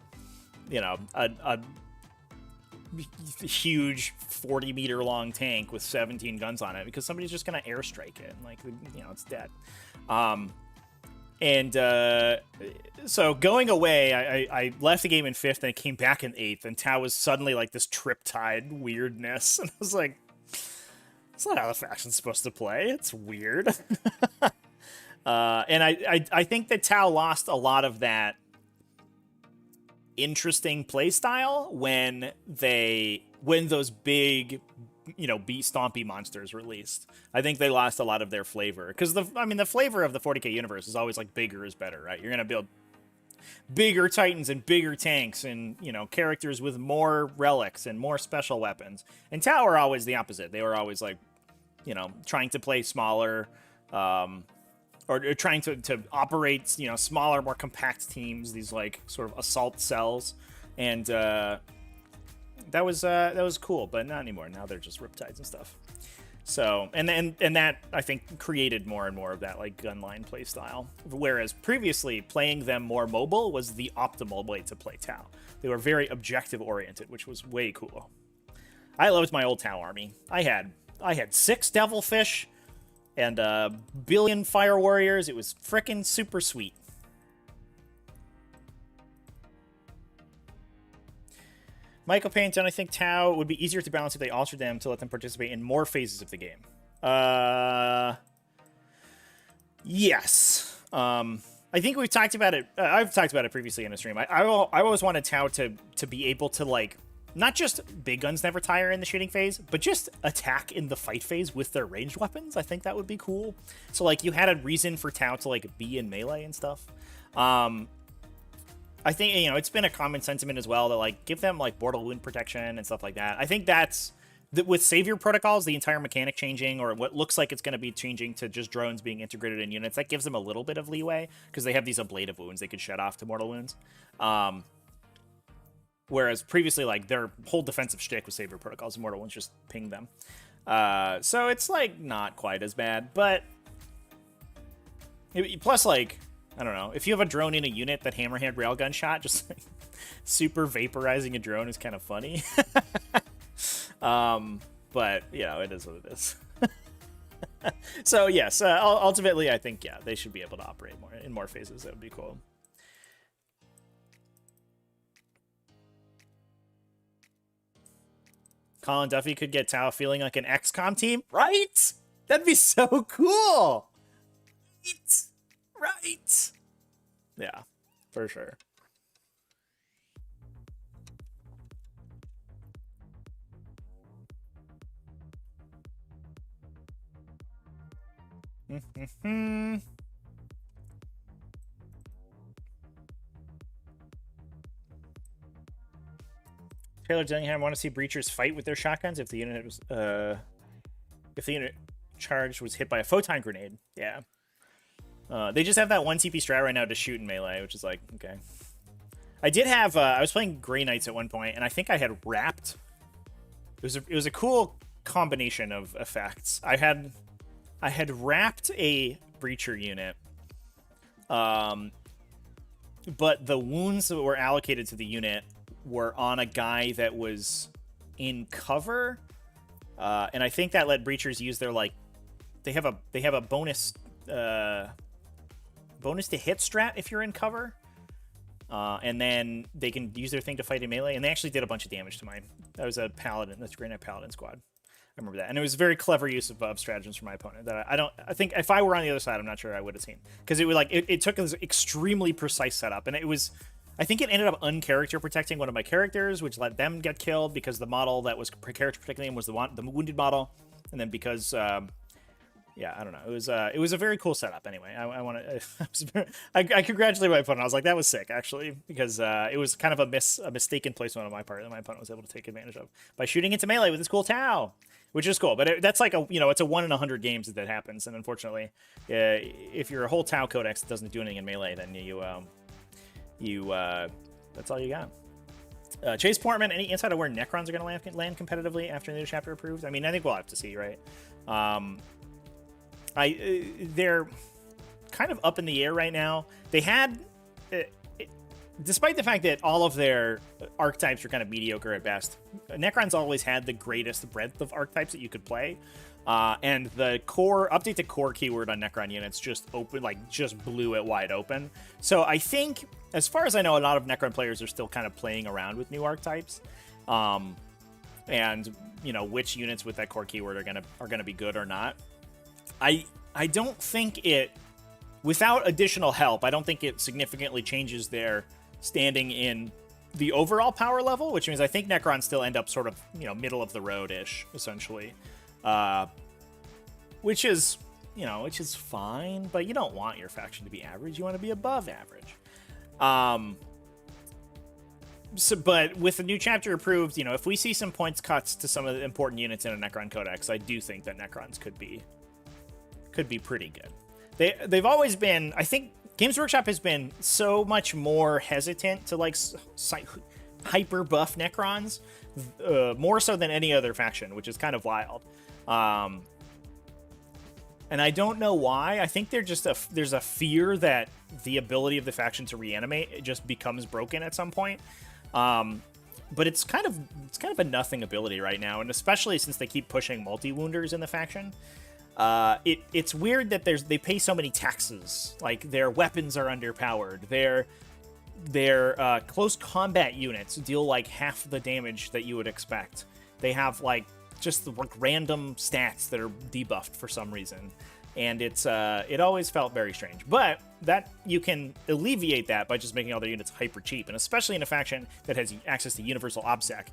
huge 40-meter long tank with 17 guns on it because somebody's just gonna airstrike it, and like, you know, it's dead. So going away, I left the game in 5th and I came back in 8th, and Tau was suddenly like this Triptide weirdness, and I was like, that's not how the faction's supposed to play. It's weird. And I think that Tau lost a lot of that interesting playstyle when those big, you know, stompy monsters released. I think they lost a lot of their flavor, because the flavor of the 40k universe is always like bigger is better, right? You're gonna build bigger titans and bigger tanks and, you know, characters with more relics and more special weapons. And Tau are always the opposite. They were always like, you know, trying to play smaller, or trying to operate, you know, smaller, more compact teams, these like sort of assault cells, and that was cool, but not anymore. Now they're just riptides and stuff. So, and that, I think, created more and more of that like gunline play style, whereas previously playing them more mobile was the optimal way to play Tau. They were very objective oriented, which was way cool. I loved my old Tau army. I had 6 devilfish and a billion fire warriors. It was frickin' super sweet. Michael Payton, I think Tau would be easier to balance if they altered them to let them participate in more phases of the game. Yes. I think we've talked about it. I've talked about it previously in a stream. I always wanted Tau to be able to, like, not just big guns never tire in the shooting phase, but just attack in the fight phase with their ranged weapons. I think that would be cool. So, like, you had a reason for Tau to, like, be in melee and stuff. I think, you know, it's been a common sentiment as well to, like, give them, like, mortal wound protection and stuff like that. I think that's, with Savior protocols, the entire mechanic changing, or what looks like it's going to be changing to just drones being integrated in units, that gives them a little bit of leeway, because they have these ablative wounds they could shed off to mortal wounds. Whereas previously, like, their whole defensive shtick with Savior protocols, mortal wounds just ping them. So it's, like, not quite as bad, but plus, like, I don't know, if you have a drone in a unit that hammerhand railgun shot, just like, super vaporizing a drone is kind of funny. But, you know, it is what it is. So, yes, ultimately, I think, yeah, they should be able to operate more in more phases. That would be cool. Colin Duffy could get Tau feeling like an XCOM team, right? That'd be so cool. Right. Yeah, for sure. Taylor Dillingham want to see breachers fight with their shotguns if the unit was charged was hit by a photon grenade. Yeah. They just have that 1 TP strat right now to shoot in melee, which is like, okay. I did have, I was playing Grey Knights at one point, and I think I had wrapped. It was a cool combination of effects. I had wrapped a breacher unit, but the wounds that were allocated to the unit were on a guy that was in cover, and I think that let breachers use their, like, they have a bonus to hit strat if you're in cover, and then they can use their thing to fight in melee, and they actually did a bunch of damage to mine. That was a paladin, that's Grey Knight Paladin squad. I remember that, and it was a very clever use of stratagems from my opponent that I think if I were on the other side, I'm not sure I would have seen, because it was like it took an extremely precise setup, and I think it ended up uncharacter protecting one of my characters, which let them get killed because the model that was character protecting them was the wounded model, and then because yeah, I don't know. It was a very cool setup. Anyway, I congratulate my opponent. I was like, that was sick, actually, because it was kind of a mistaken placement on my part that my opponent was able to take advantage of by shooting into melee with this cool Tau, which is cool. But that's like it's a 1 in 100 games that happens, and unfortunately, if you're a whole Tau codex that doesn't do anything in melee, then that's all you got. Chase Portman, any insight on where Necrons are going to land competitively after the new chapter approved? I mean, I think we'll have to see, right? They're kind of up in the air right now. They had despite the fact that all of their archetypes are kind of mediocre at best, Necron's always had the greatest breadth of archetypes that you could play. And the core update to core keyword on Necron units just blew it wide open. So I think, as far as I know, a lot of Necron players are still kind of playing around with new archetypes, and which units with that core keyword are gonna be good or not. I don't think it, without additional help, I don't think it significantly changes their standing in the overall power level, which means I think Necrons still end up sort of middle of the road-ish essentially. Which is fine, but you don't want your faction to be average. You want to be above average. But with the new chapter approved, if we see some points cuts to some of the important units in a Necron Codex, I do think that Necrons could be pretty good. They've always been, I think Games Workshop has been so much more hesitant to hyper buff Necrons, more so than any other faction, which is kind of wild. And I don't know why. I think there's a fear that the ability of the faction to reanimate just becomes broken at some point. But it's kind of a nothing ability right now, and especially since they keep pushing multi-wounders in the faction. It's weird that they pay so many taxes. Like, their weapons are underpowered. Their close combat units deal like half the damage that you would expect. They have just random stats that are debuffed for some reason, and it always felt very strange. But that you can alleviate that by just making all their units hyper cheap, and especially in a faction that has access to Universal OBSEC,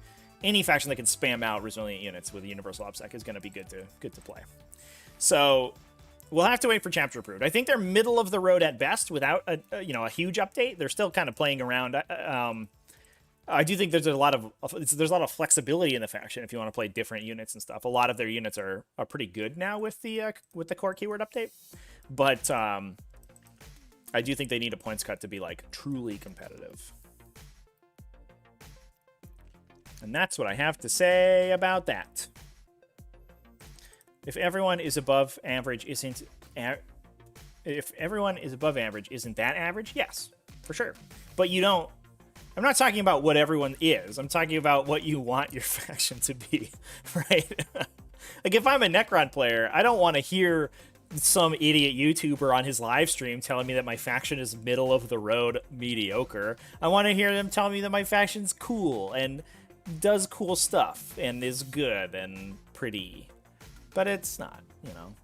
any faction that can spam out resilient units with a Universal OBSEC is going to be good to play. So we'll have to wait for chapter approved. I think they're middle of the road at best without a huge update. They're still kind of playing around. I do think there's a lot of flexibility in the faction if you want to play different units and stuff. A lot of their units are pretty good now with the core keyword update, but I do think they need a points cut to be truly competitive. And that's what I have to say about that. If everyone is above average, isn't that average? Yes, for sure. But I'm not talking about what everyone is. I'm talking about what you want your faction to be, right? If I'm a Necron player, I don't want to hear some idiot YouTuber on his live stream telling me that my faction is middle of the road mediocre. I want to hear them tell me that my faction's cool and does cool stuff and is good and pretty. But it's not,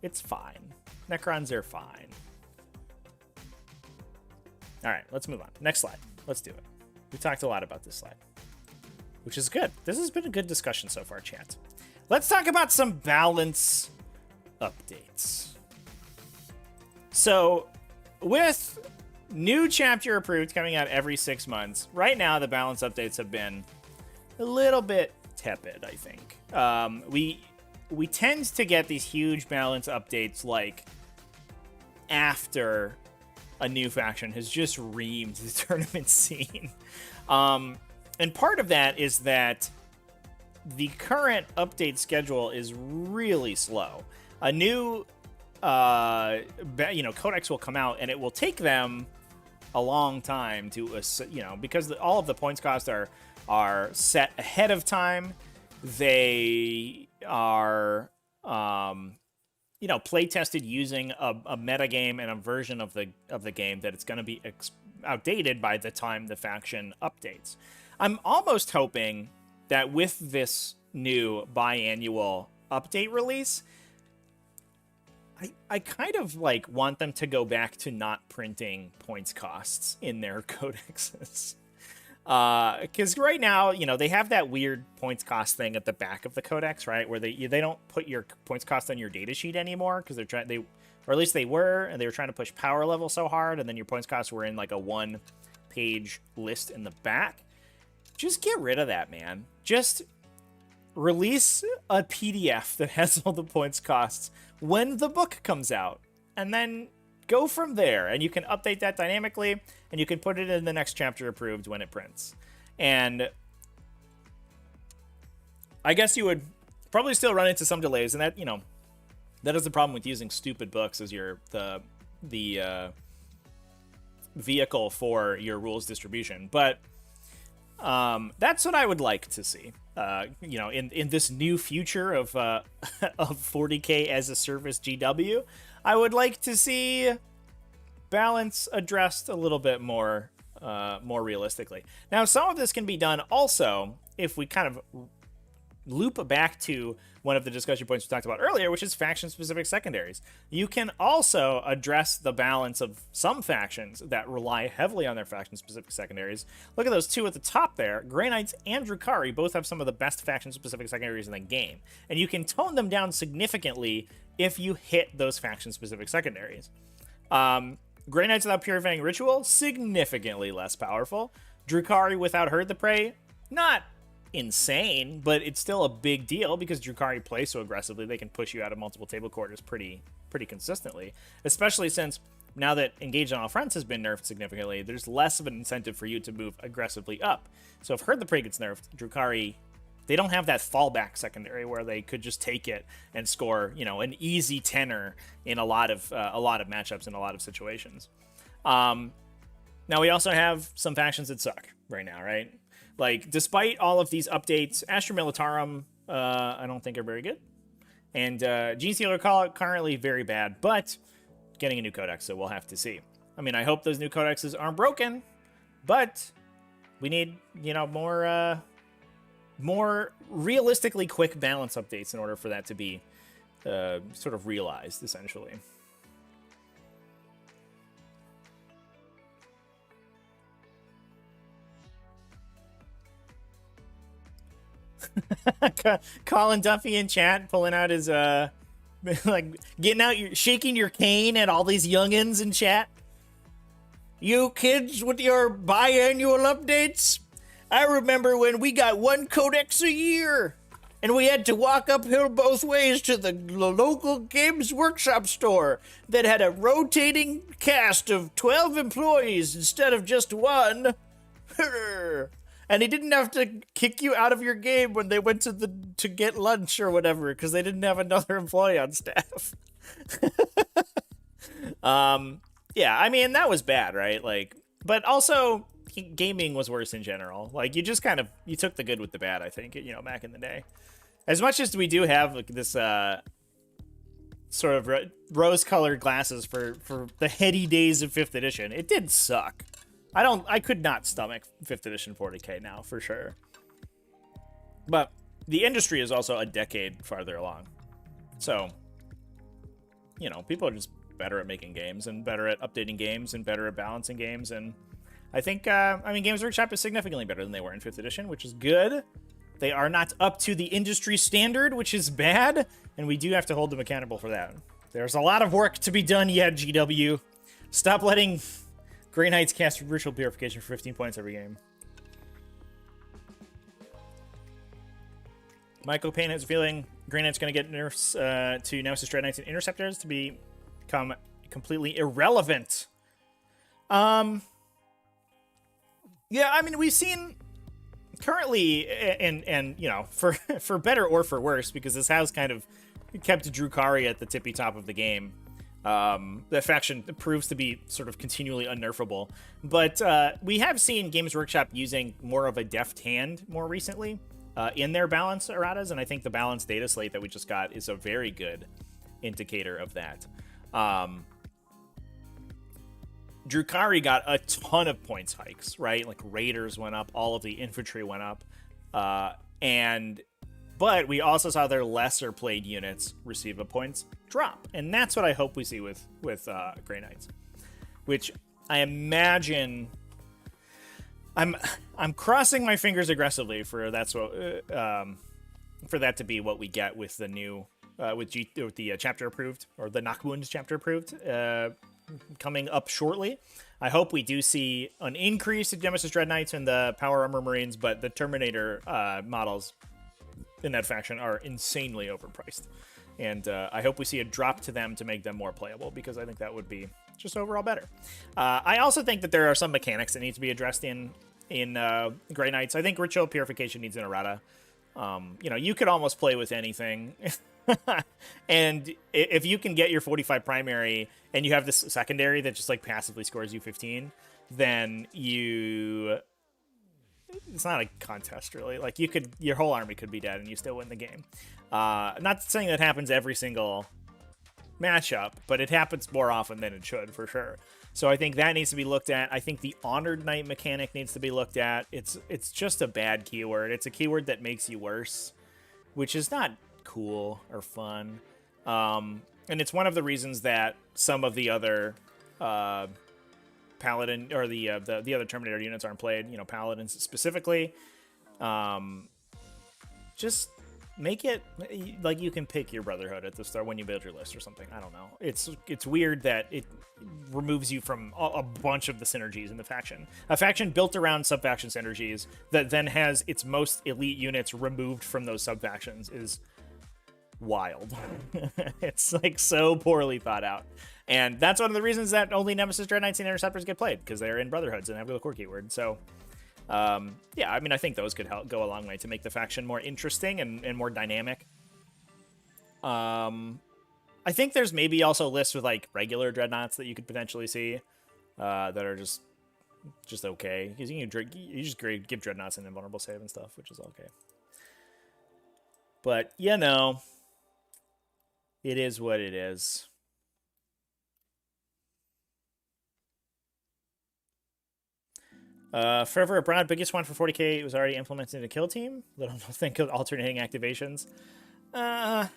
it's fine. Necrons are fine. All right, let's move on. Next slide. Let's do it. We talked a lot about this slide, which is good. This has been a good discussion so far, chat. Let's talk about some balance updates. So, with new chapter approved coming out every 6 months, right now the balance updates have been a little bit tepid, I think. We tend to get these huge balance updates after a new faction has just reamed the tournament scene. And part of that is that the current update schedule is really slow. A new codex will come out, and it will take them a long time to because all of the points costs are set ahead of time. They are play tested using a meta game and a version of the game that it's going to be outdated by the time the faction updates. I'm almost hoping that with this new biannual update release, I kind of want them to go back to not printing points costs in their codexes. Because right now, they have that weird points cost thing at the back of the codex, right? Where they don't put your points cost on your data sheet anymore because or at least they were trying to push power level so hard, and then your points costs were in a 1-page list in the back. Just get rid of that, man. Just release a PDF that has all the points costs when the book comes out, and then go from there, and you can update that dynamically, and you can put it in the next chapter approved when it prints. And I guess you would probably still run into some delays, and that that is the problem with using stupid books as the vehicle for your rules distribution. But that's what I would like to see. You know, in this new future of of 40k as a service GW, I would like to see balance addressed a little bit more realistically. Now, some of this can be done also if we kind of loop back to one of the discussion points we talked about earlier, which is faction-specific secondaries. You can also address the balance of some factions that rely heavily on their faction-specific secondaries. Look at those two at the top there. Grey Knights and Drukhari both have some of the best faction-specific secondaries in the game, and you can tone them down significantly if you hit those faction-specific secondaries. Grey Knights without Purifying Ritual, significantly less powerful. Drukhari without Herd the Prey, not insane, but it's still a big deal because Drukhari play so aggressively they can push you out of multiple table quarters pretty consistently, especially since now that Engage on All Fronts has been nerfed significantly, there's less of an incentive for you to move aggressively up. So if Herd the Prey gets nerfed, Drukhari, they don't have that fallback secondary where they could just take it and score, you know, an easy tenor in a lot of matchups in a lot of situations. Now we also have some factions that suck right now, right? Like, despite all of these updates, Astra Militarum, I don't think are very good. And Gene Stealer currently very bad, but getting a new codex, so we'll have to see. I mean, I hope those new codexes aren't broken, but we need, you know, more realistically quick balance updates in order for that to be sort of realized, essentially. Colin Duffy in chat pulling out his like getting out shaking your cane at all these youngins in chat. You kids with your biannual updates, I remember when we got one codex a year and we had to walk uphill both ways to the local Games Workshop store that had a rotating cast of 12 employees instead of just one. And he didn't have to kick you out of your game when they went to get lunch or whatever because they didn't have another employee on staff. Yeah, I mean, that was bad, right? Like, but also gaming was worse in general. Like, you just kind of, you took the good with the bad, I think, you know, back in the day. As much as we do have like, this sort of rose-colored glasses for the heady days of 5th edition, it did suck. I could not stomach 5th edition 40k now, for sure. But the industry is also a decade farther along. So, you know, people are just better at making games and better at updating games and better at balancing games. And I think, I mean, Games Workshop is significantly better than they were in 5th edition, which is good. They are not up to the industry standard, which is bad. And we do have to hold them accountable for that. There's a lot of work to be done yet, GW. Stop letting Grey Knights cast Ritual Purification for 15 points every game. Michael Payne has a feeling Grey Knight's going to get nerfs to Nemesis Dread Knights and Interceptors to become completely irrelevant. Yeah, I mean, we've seen currently, and you know, for better or for worse, because this has kind of kept Drukhari at the tippy top of the game. The faction proves to be sort of continually unnerfable. But we have seen Games Workshop using more of a deft hand more recently in their balance erratas, and I think the balance data slate that we just got is a very good indicator of that. Drukhari got a ton of points hikes, right? Like Raiders went up, all of the infantry went up, but we also saw their lesser played units receive a points drop, and that's what I hope we see with Grey Knights, which I imagine I'm crossing my fingers aggressively for that's what for that to be what we get with the new with the chapter approved, or the Nakmund chapter approved coming up shortly. I hope we do see an increase in Nemesis Dread Knights and the Power Armor Marines, but the Terminator models in that faction are insanely overpriced. And I hope we see a drop to them to make them more playable, because I think that would be just overall better. I also think that there are some mechanics that need to be addressed in Grey Knights. I think Ritual Purification needs an errata. You know, you could almost play with anything And if you can get your 45 primary and you have this secondary that just like passively scores you 15, then it's not a contest really. Like your whole army could be dead and you still win the game. Not saying that happens every single matchup, but it happens more often than it should for sure. So I think that needs to be looked at. I think the Honored Knight mechanic needs to be looked at. It's just a bad keyword. It's a keyword that makes you worse, which is not cool or fun. And it's one of the reasons that some of the other Paladin or the other Terminator units aren't played. You know, Paladins specifically. Just make it like you can pick your Brotherhood at the start when you build your list or something. I don't know. It's weird that it removes you from a bunch of the synergies in the faction. A faction built around sub-faction synergies that then has its most elite units removed from those sub-factions is wild. It's like so poorly thought out. And that's one of the reasons that only Nemesis, Dread Knights, and Interceptors get played, because they're in Brotherhoods and have the core keyword. So yeah, I mean, I think those could go a long way to make the faction more interesting and more dynamic. I think there's maybe also lists with like regular dreadnoughts that you could potentially see that are just okay, because you just give dreadnoughts an invulnerable save and stuff, which is okay. But you know, it is what it is. Forever Abroad, biggest one for 40k. It was already implemented in a kill team. Little to think of alternating activations. I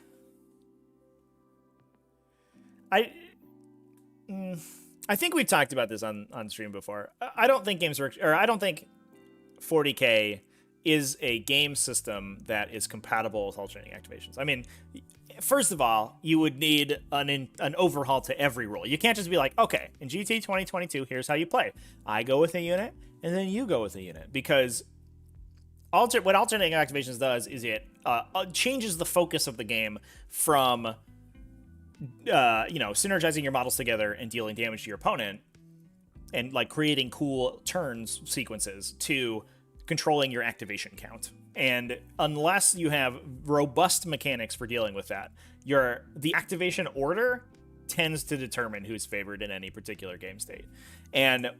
think we talked about this on stream before. I don't think I don't think 40k is a game system that is compatible with alternating activations. I mean, first of all, you would need an overhaul to every rule. You can't just be like, okay, in GT 2022, here's how you play. I go with a unit, and then you go with a unit. Because what alternating activations does is it changes the focus of the game from synergizing your models together and dealing damage to your opponent and like creating cool turns sequences to controlling your activation count. And unless you have robust mechanics for dealing with that, the activation order tends to determine who's favored in any particular game state. And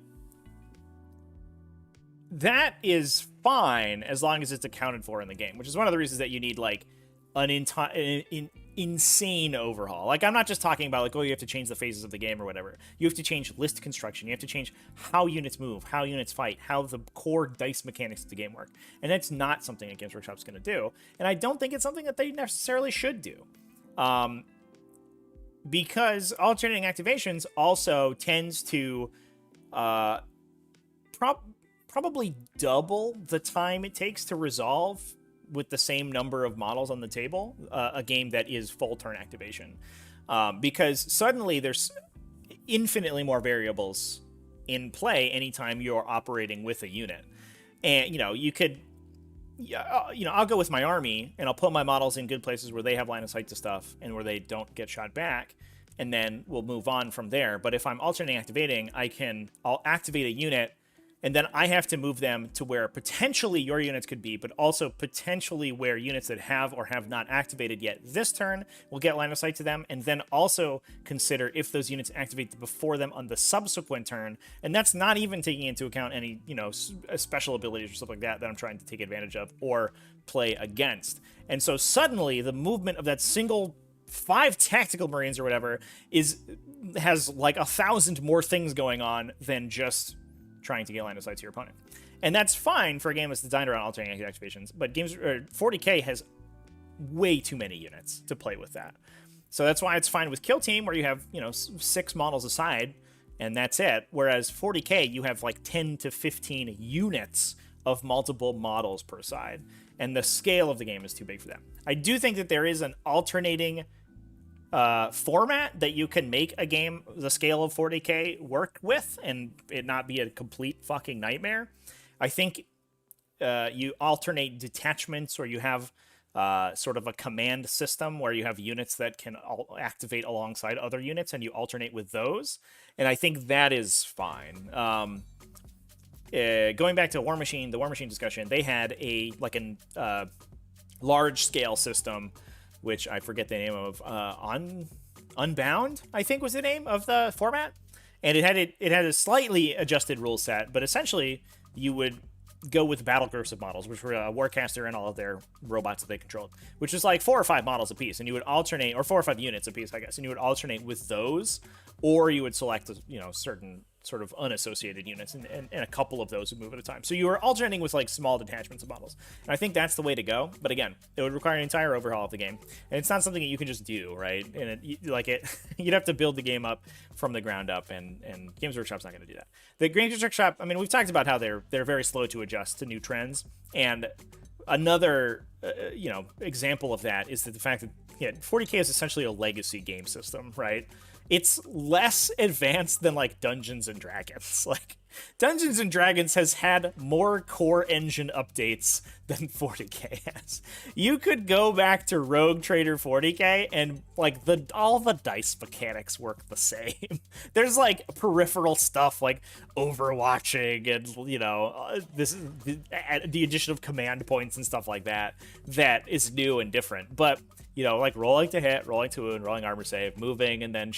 that is fine as long as it's accounted for in the game, which is one of the reasons that you need like an insane overhaul. Like, I'm not just talking about like, oh, you have to change the phases of the game or whatever. You have to change list construction. You have to change how units move, how units fight, how the core dice mechanics of the game work. And that's not something that Games Workshop's going to do. And I don't think it's something that they necessarily should do. Because alternating activations also tends to probably double the time it takes to resolve with the same number of models on the table, a game that is full turn activation. Because suddenly there's infinitely more variables in play anytime you're operating with a unit. And, you could, I'll go with my army and I'll put my models in good places where they have line of sight to stuff and where they don't get shot back. And then we'll move on from there. But if I'm alternating activating, I'll activate a unit, and then I have to move them to where potentially your units could be, but also potentially where units that have or have not activated yet this turn will get line of sight to them, and then also consider if those units activate before them on the subsequent turn. And that's not even taking into account any, special abilities or stuff like that I'm trying to take advantage of or play against. And so suddenly the movement of that single 5 tactical marines or whatever has like 1,000 more things going on than just trying to get line of sight to your opponent. And that's fine for a game that's designed around alternating activations, but 40k has way too many units to play with that. So that's why it's fine with Kill Team, where you have, 6 models a side, and that's it. Whereas 40k, you have like 10 to 15 units of multiple models per side, and the scale of the game is too big for that. I do think that there is an alternating format that you can make a game the scale of 40k work with and it not be a complete fucking nightmare. I think you alternate detachments, or you have sort of a command system where you have units that can activate alongside other units and you alternate with those. And I think that is fine. Going back to the War Machine discussion, they had a large scale system which I forget the name of, Unbound, I think was the name of the format. And it had a slightly adjusted rule set, but essentially you would go with battle groups of models, which were a Warcaster and all of their robots that they controlled, which is like 4 or 5 models a piece, and you would alternate, or 4 or 5 units a piece, I guess, and you would alternate with those, or you would select, certain sort of unassociated units, and a couple of those would move at a time. So you were alternating with like small detachments of models, and I think that's the way to go. But again, it would require an entire overhaul of the game, and it's not something that you can just do, right? And you'd have to build the game up from the ground up, and Games Workshop's not going to do that. The Games Workshop, I mean, we've talked about how they're very slow to adjust to new trends, and another example of that is that the fact that 40k is essentially a legacy game system, right? It's less advanced than like Dungeons and Dragons. Like Dungeons and Dragons has had more core engine updates than 40k has. You could go back to Rogue Trader 40k and like all the dice mechanics work the same. There's like peripheral stuff like overwatching and the addition of command points and stuff like that is new and different. But like rolling to hit, rolling to wound, rolling armor save, moving, and then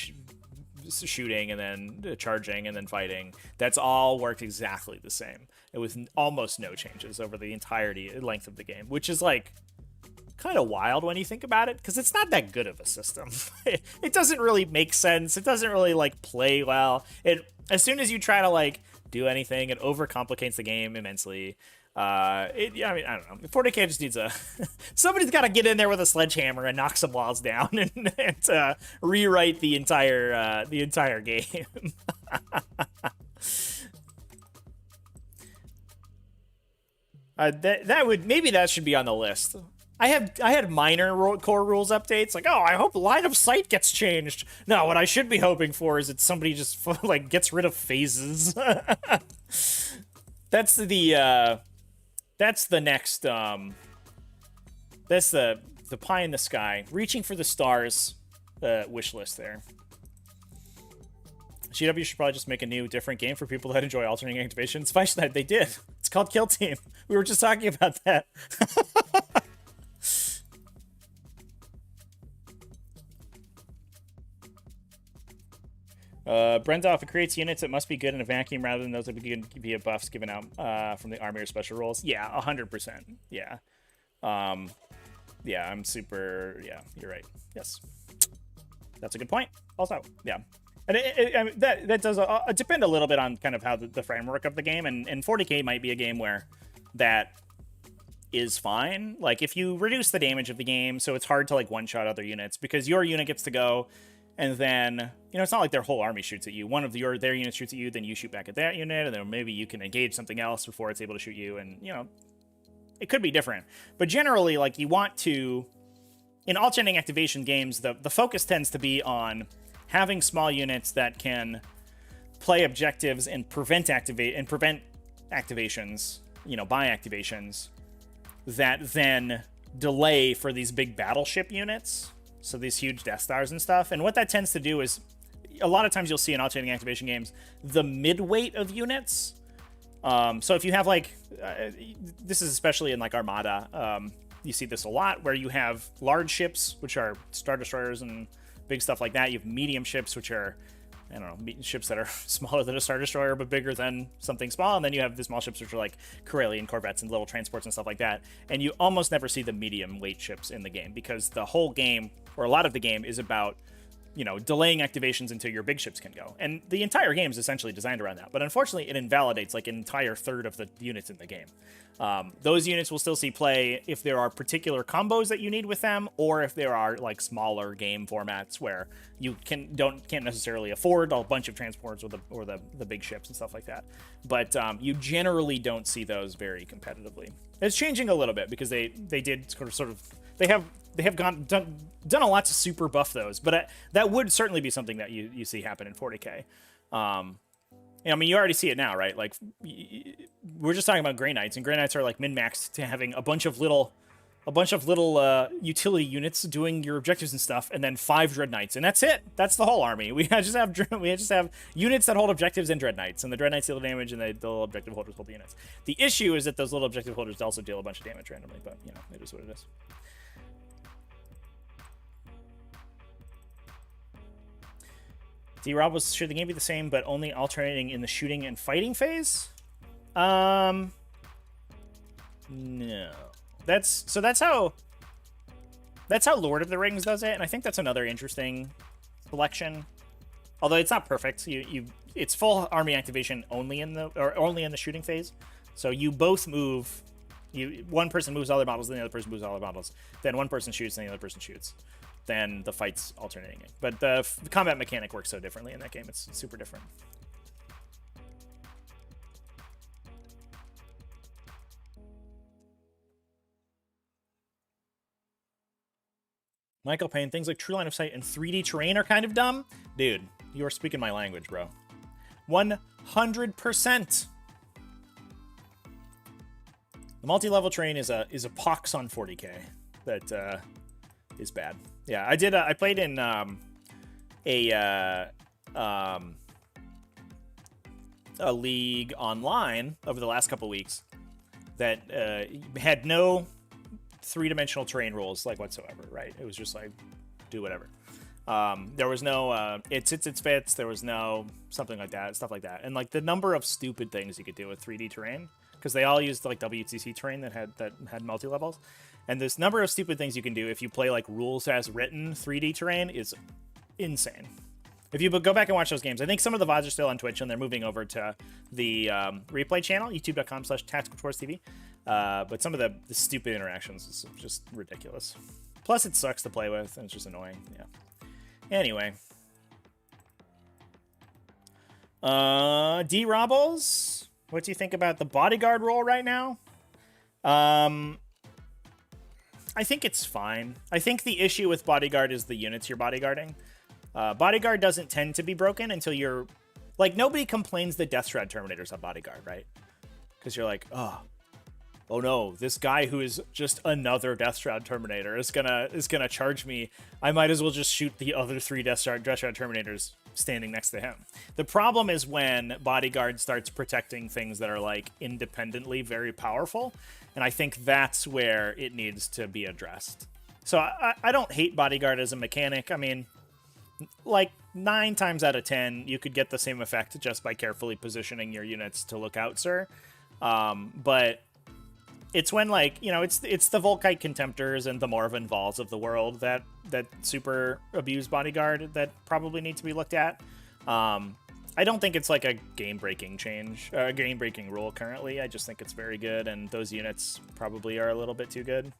shooting, and then charging, and then fighting. That's all worked exactly the same. It was almost no changes over the entirety length of the game, which is like kind of wild when you think about it, because it's not that good of a system. It doesn't really make sense. It doesn't really like play well. As soon as you try to like do anything, it overcomplicates the game immensely. I don't know. 40k just needs somebody's got to get in there with a sledgehammer and knock some walls down and rewrite the entire game. That should be on the list. I had minor core rules updates, like, I hope line of sight gets changed. No, what I should be hoping for is that somebody just like gets rid of phases. That's the next, that's the pie in the sky, reaching for the stars, wish list there. GW should probably just make a new, different game for people that enjoy alternating activations. Feischneid, they did. It's called Kill Team. We were just talking about that. Brenda, if it creates units, it must be good in a vacuum rather than those that begin via buffs given out from the army or special rules. Yeah, 100%. Yeah. Yeah, I'm super... Yeah, you're right. Yes. That's a good point. Also, yeah. And I mean, that does depend a little bit on kind of how the framework of the game, and 40k might be a game where that is fine. Like, if you reduce the damage of the game, so it's hard to, like, one-shot other units, because your unit gets to go... And then, it's not like their whole army shoots at you. One of their units shoots at you, then you shoot back at that unit, and then maybe you can engage something else before it's able to shoot you, and, it could be different. But generally, like, you want to... In alternating activation games, the focus tends to be on having small units that can play objectives and prevent activations, by activations, that then delay for these big battleship units. So these huge Death Stars and stuff. And what that tends to do is, a lot of times you'll see in alternating activation games, the mid-weight of units. So if you have, like, this is especially in, like, Armada, you see this a lot, where you have large ships, which are Star Destroyers and big stuff like that. You have medium ships, which are, I don't know, ships that are smaller than a Star Destroyer, but bigger than something small. And then you have the small ships, which are like Corellian corvettes and little transports and stuff like that. And you almost never see the medium weight ships in the game, because the whole game, or a lot of the game, is about, delaying activations until your big ships can go. And the entire game is essentially designed around that. But unfortunately, it invalidates like an entire third of the units in the game. Those units will still see play if there are particular combos that you need with them, or if there are like smaller game formats where you can't necessarily afford a bunch of transports or the big ships and stuff like that. But you generally don't see those very competitively. It's changing a little bit, because they did sort of they have done a lot to super buff those, but that would certainly be something that you see happen in 40k. I mean, you already see it now, right? Like, we're just talking about Grey Knights, and Grey Knights are like min-maxed to having a bunch of little utility units doing your objectives and stuff, and then 5 Dread Knights, and that's it. That's the whole army. We just have units that hold objectives and Dread Knights, and the Dread Knights deal damage, and the little objective holders hold the units. The issue is that those little objective holders also deal a bunch of damage randomly, but it is what it is. D-Rob should the game be the same, but only alternating in the shooting and fighting phase? No. That's how Lord of the Rings does it, and I think that's another interesting selection. Although it's not perfect. It's full army activation only in the shooting phase. So you both move. One person moves all their models, then the other person moves all their models. Then one person shoots, then the other person shoots. Then the fight's alternating. But the combat mechanic works so differently in that game. It's super different. Michael Payne, things like true line of sight and 3D terrain are kind of dumb. Dude, you are speaking my language, bro. 100%. The multi-level terrain is a pox on 40k that is bad. Yeah, I did. I played in a league online over the last couple weeks that had no three-dimensional terrain rules like whatsoever. Right? It was just like do whatever. There was no it sits, it fits. There was no something like that, stuff like that, and like the number of stupid things you could do with 3D terrain, because they all used like WTC terrain that had multi-levels, and this number of stupid things you can do if you play like rules as written 3D terrain is insane. If you go back and watch those games, I think some of the VODs are still on Twitch, and they're moving over to the replay channel, youtube.com/tacticaltortoisetv. But some of the stupid interactions is just ridiculous. Plus, it sucks to play with, and it's just annoying. Yeah. Anyway. D-Robbles, what do you think about the Bodyguard role right now? I think it's fine. I think the issue with Bodyguard is the units you're bodyguarding. Bodyguard doesn't tend to be broken until you're... Like, nobody complains that Death Shroud Terminators have Bodyguard, right? Because you're like, oh no, this guy who is just another Death Shroud Terminator is gonna charge me. I might as well just shoot the other 3 Death Shroud Terminators standing next to him. The problem is when Bodyguard starts protecting things that are like independently very powerful, and I think that's where it needs to be addressed. So I don't hate Bodyguard as a mechanic. I mean, like 9 times out of 10, you could get the same effect just by carefully positioning your units to look out, sir. But it's when, like, you know, it's the Volkite Contemptors and the Morven Vols of the world that super abuse Bodyguard that probably need to be looked at. I don't think it's like a game-breaking change, a game-breaking rule currently. I just think it's very good, and those units probably are a little bit too good.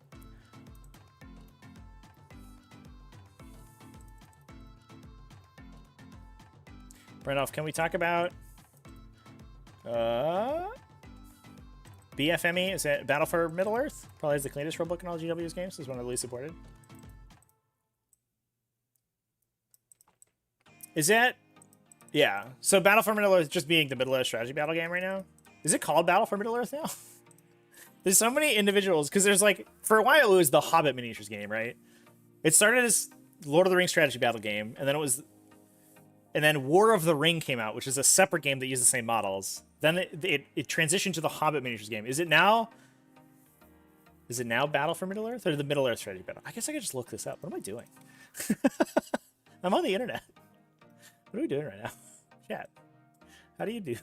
Brennoff, can we talk about BFME? Is it Battle for Middle-earth? Probably has the cleanest rulebook in all GW's games. Is one of the least supported. Is that... Yeah. So Battle for Middle-earth just being the Middle-earth strategy battle game right now? Is it called Battle for Middle-earth now? There's so many individuals, because there's like... For a while, it was the Hobbit miniatures game, right? It started as Lord of the Rings strategy battle game, and then it was... And then War of the Ring came out, which is a separate game that used the same models. Then it transitioned to the Hobbit miniatures game. Is it now Battle for Middle-earth or the Middle-earth strategy battle? I guess I could just look this up. What am I doing? I'm on the internet. What are we doing right now? Chat. How do you do?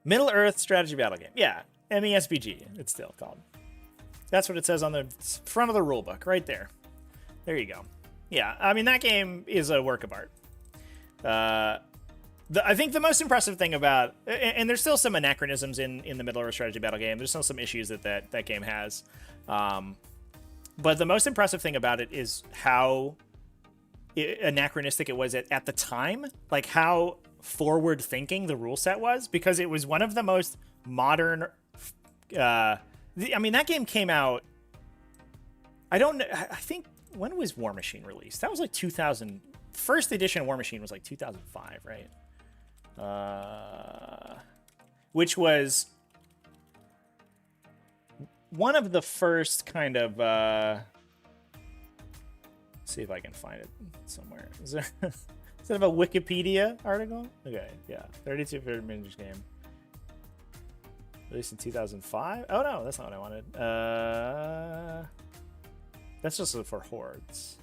Middle-earth strategy battle game. Yeah, MESBG. It's still called. That's what it says on the front of the rulebook, right there. There you go. Yeah, I mean, that game is a work of art. I think the most impressive thing about, and there's still some anachronisms in the Middle-earth strategy battle game. There's still some issues that game has. But the most impressive thing about it is how anachronistic it was at the time. Like how forward-thinking the rule set was, because it was one of the most modern... I mean, that game came out... I don't know... I think... When was War Machine released? That was like 2000... First edition of War Machine was like 2005, right? Which was one of the first kind of... see if I can find it somewhere. Is that a Wikipedia article? Okay, yeah. 32-bit miniatures game. Released in 2005? Oh, no, that's not what I wanted. That's just for hordes.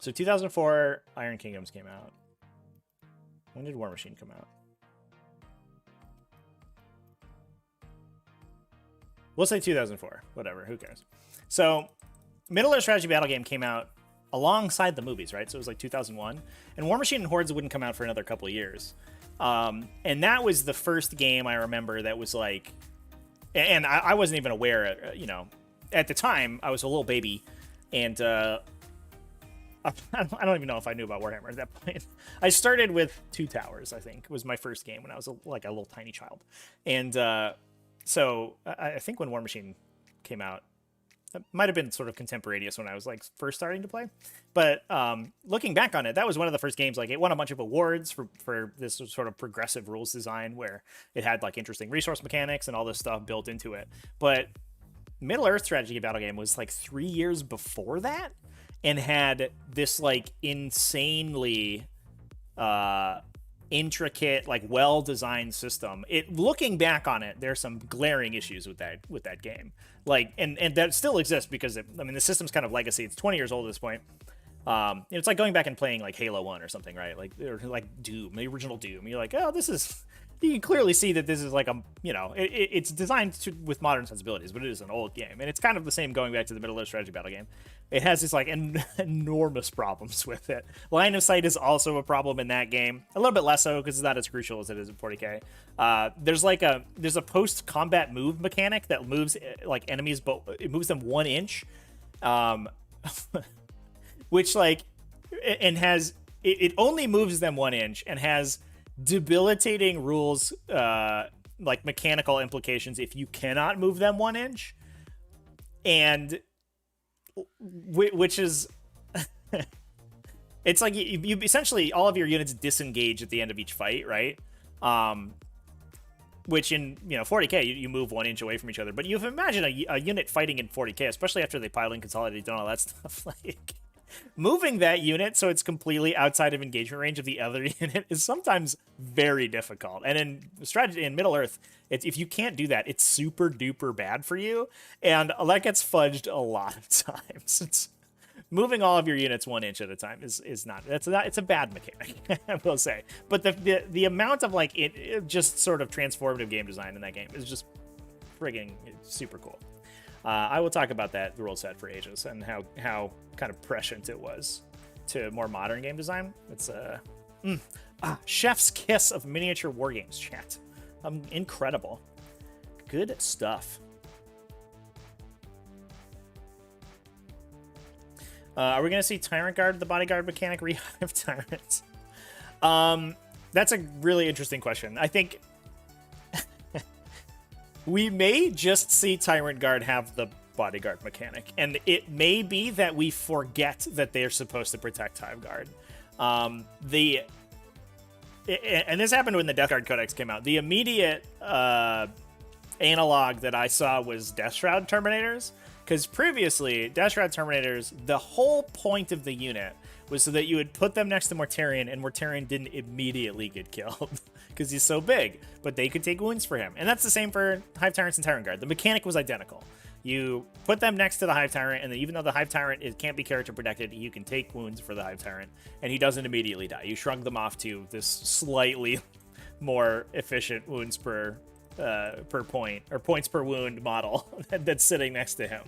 So 2004, Iron Kingdoms came out. When did War Machine come out? We'll say 2004. Whatever, who cares? So Middle-earth strategy battle game came out alongside the movies, right? So it was like 2001. And War Machine and Hordes wouldn't come out for another couple of years. And that was the first game I remember that was like... And I wasn't even aware, you know... At the time, I was a little baby, and I don't even know if I knew about Warhammer at that point. I started with Two Towers, I think, was my first game when I was like a little tiny child. And so I think when War Machine came out, it might have been sort of contemporaneous when I was like first starting to play. But looking back on it, that was one of the first games. Like it won a bunch of awards for this sort of progressive rules design where it had like interesting resource mechanics and all this stuff built into it. But Middle-earth strategy battle game was like 3 years before that and had this like insanely intricate, like well-designed system. Looking back on it, there's some glaring issues with that game. Like, and that still exists because I mean the system's kind of legacy. It's 20 years old at this point. It's like going back and playing like Halo 1 or something, right? Like, or like Doom, the original Doom. You're like, oh, this is... You can clearly see that this is like a, you know, it's designed with modern sensibilities, but it is an old game. And it's kind of the same going back to the Middle-earth strategy battle game. It has this like enormous problems with it. Line of sight is also a problem in that game. A little bit less so because it's not as crucial as it is in 40k. There's a post-combat move mechanic that moves like enemies, but it moves them 1 inch. Which like, and has, it only moves them 1 inch and has debilitating rules, like mechanical implications if you cannot move them 1 inch, and which is it's like you essentially all of your units disengage at the end of each fight, right? Which in 40k you move 1 inch away from each other, but you imagine a unit fighting in 40k, especially after they pile in, consolidate, and all that stuff, like moving that unit so it's completely outside of engagement range of the other unit is sometimes very difficult. And in strategy in Middle-earth, if you can't do that, it's super duper bad for you, and that gets fudged a lot of times. It's moving all of your units 1 inch at a time is not, it's a bad mechanic, I will say. But the amount of like it just sort of transformative game design in that game is just frigging super cool. I will talk about that rule set for ages and how kind of prescient it was to more modern game design. It's chef's kiss of miniature war games, chat. Incredible. Good stuff. Are we going to see Tyrant Guard, the Bodyguard mechanic, rehive Tyrants? That's a really interesting question. I think we may just see Tyrant Guard have the Bodyguard mechanic, and it may be that we forget that they're supposed to protect Hive Guard. And this happened when the Death Guard Codex came out. The immediate analog that I saw was Death Shroud Terminators, because previously, Death Shroud Terminators, the whole point of the unit was so that you would put them next to Mortarion, and Mortarion didn't immediately get killed because he's so big, but they could take wounds for him. And that's the same for Hive Tyrants and Tyrant Guard. The mechanic was identical. You put them next to the Hive Tyrant, and then even though the Hive Tyrant can't be character protected, you can take wounds for the Hive Tyrant, and he doesn't immediately die. You shrug them off to this slightly more efficient wounds per point, or points per wound model that's sitting next to him.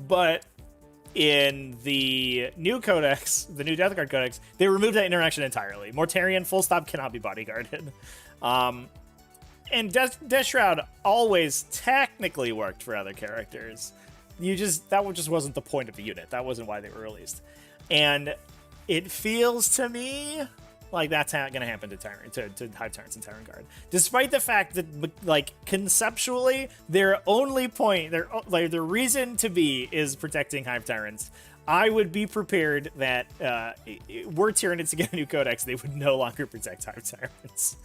But in the new codex, the new Death Guard Codex, they removed that interaction entirely. Mortarion full stop cannot be bodyguarded. And Death Shroud always technically worked for other characters. That just wasn't the point of the unit. That wasn't why they were released. And it feels to me like that's going to happen to Hive Tyrants and Tyrant Guard. Despite the fact that, like, conceptually, their only point, their reason to be is protecting Hive Tyrants. I would be prepared that were Tyranids to get a new codex, they would no longer protect Hive Tyrants.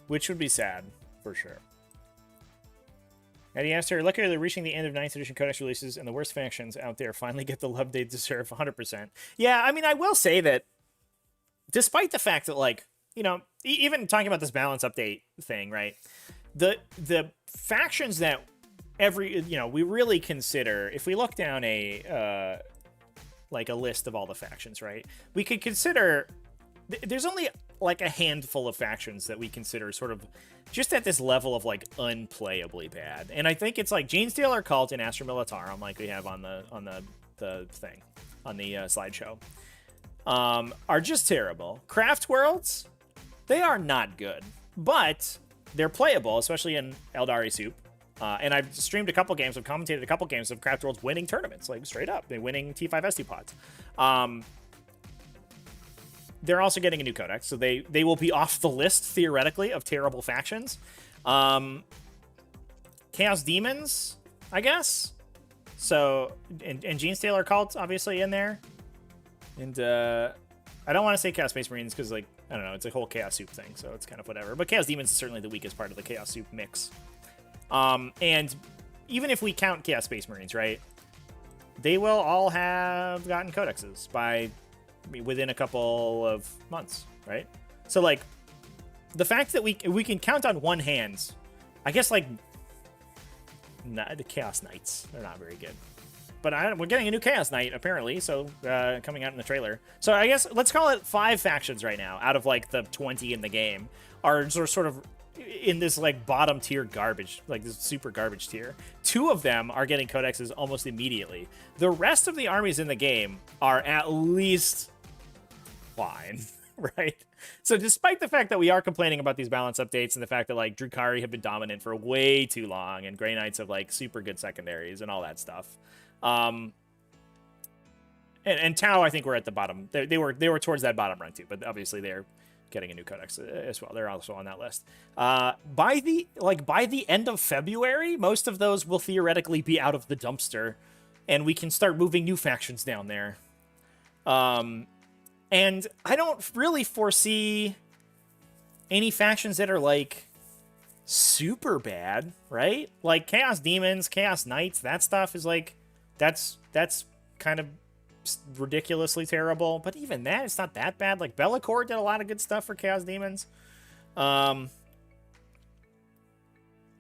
Which would be sad, for sure. Eddie Astor, luckily they're reaching the end of 9th edition codex releases, and the worst factions out there finally get the love they deserve 100%. Yeah, I mean, I will say that, despite the fact that, like, you know, even talking about this balance update thing, right? The factions that we really consider, if we look down a like a list of all the factions, right? We could consider there's only like a handful of factions that we consider sort of just at this level of like unplayably bad. And I think it's like Genestealer Cult and Astra Militarum, like we have on the thing, on the slideshow, are just terrible. Craft Worlds, they are not good, but they're playable, especially in Eldari Soup. And I've streamed a couple games, I've commentated a couple games of Craft Worlds winning tournaments, like straight up. They're winning T5S2 pods. They're also getting a new codex, so they will be off the list, theoretically, of terrible factions. Chaos Demons, I guess. So, and Genestealer Cult, obviously, in there. And I don't want to say Chaos Space Marines, because, like, I don't know, it's a whole Chaos Soup thing, so it's kind of whatever. But Chaos Demons is certainly the weakest part of the Chaos Soup mix. And even if we count Chaos Space Marines, right, they will all have gotten codexes within a couple of months, right? So, like, the fact that we can count on one hand, I guess, like, the Chaos Knights, they're not very good. But we're getting a new Chaos Knight, apparently, so coming out in the trailer. So I guess let's call it 5 factions right now, out of, like, the 20 in the game, are sort of in this, like, bottom tier garbage, like this super garbage tier. 2 of them are getting codexes almost immediately. The rest of the armies in the game are at least fine, right? So despite the fact that we are complaining about these balance updates and the fact that, like, Drukhari have been dominant for way too long and Grey Knights have, like, super good secondaries and all that stuff. And Tau, I think, we're at the bottom. They were towards that bottom run too, but obviously they're getting a new codex as well. They're also on that list. By the end of February, most of those will theoretically be out of the dumpster, and we can start moving new factions down there. And I don't really foresee any factions that are, like, super bad, right? Like, Chaos Demons, Chaos Knights, that stuff is, like, that's kind of ridiculously terrible. But even that, it's not that bad. Like, Bellicor did a lot of good stuff for Chaos Demons.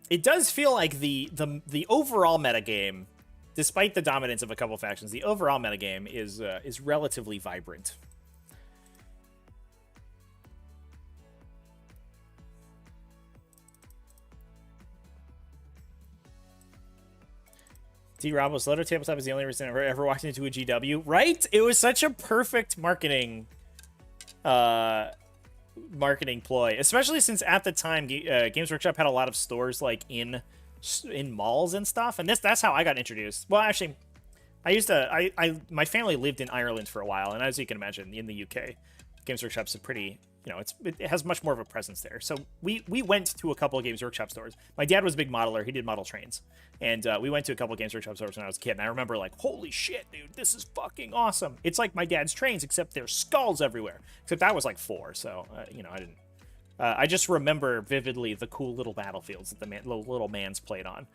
It does feel like the overall metagame, despite the dominance of a couple factions, the overall metagame is relatively vibrant. D. Ramos, LoTR Tabletop is the only reason I've ever walked into a GW. Right? It was such a perfect marketing ploy, especially since at the time Games Workshop had a lot of stores, like, in malls and stuff, and that's how I got introduced. Well, actually, my family lived in Ireland for a while, and as you can imagine, in the UK, Games Workshop's a pretty, you know, it has much more of a presence there. So we went to a couple of Games Workshop stores. My dad was a big modeler. He did model trains. And we went to a couple of Games Workshop stores when I was a kid. And I remember, like, holy shit, dude, this is fucking awesome. It's like my dad's trains, except there's skulls everywhere. Except I was, like, 4, so, you know, I didn't. I just remember vividly the cool little battlefields that the little mans played on.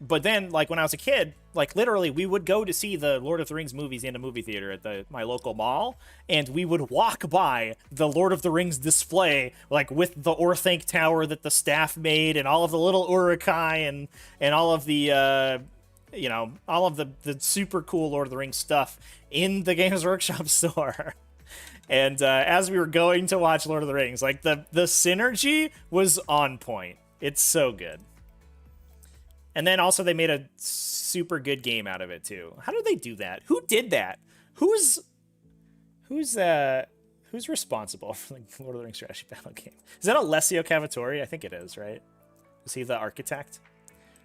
But then, like, when I was a kid, like, literally, we would go to see the Lord of the Rings movies in a movie theater at my local mall, and we would walk by the Lord of the Rings display, like, with the Orthanc Tower that the staff made, and all of the little Uruk-hai, and all of the, you know, all of the super cool Lord of the Rings stuff in the Games Workshop store. And as we were going to watch Lord of the Rings, like, the synergy was on point. It's so good. And then also they made a super good game out of it too. How did they do that? Who did that? Who's responsible for the Lord of the Rings strategy battle game? Is that Alessio Cavatore? I think it is, right? Is he the architect?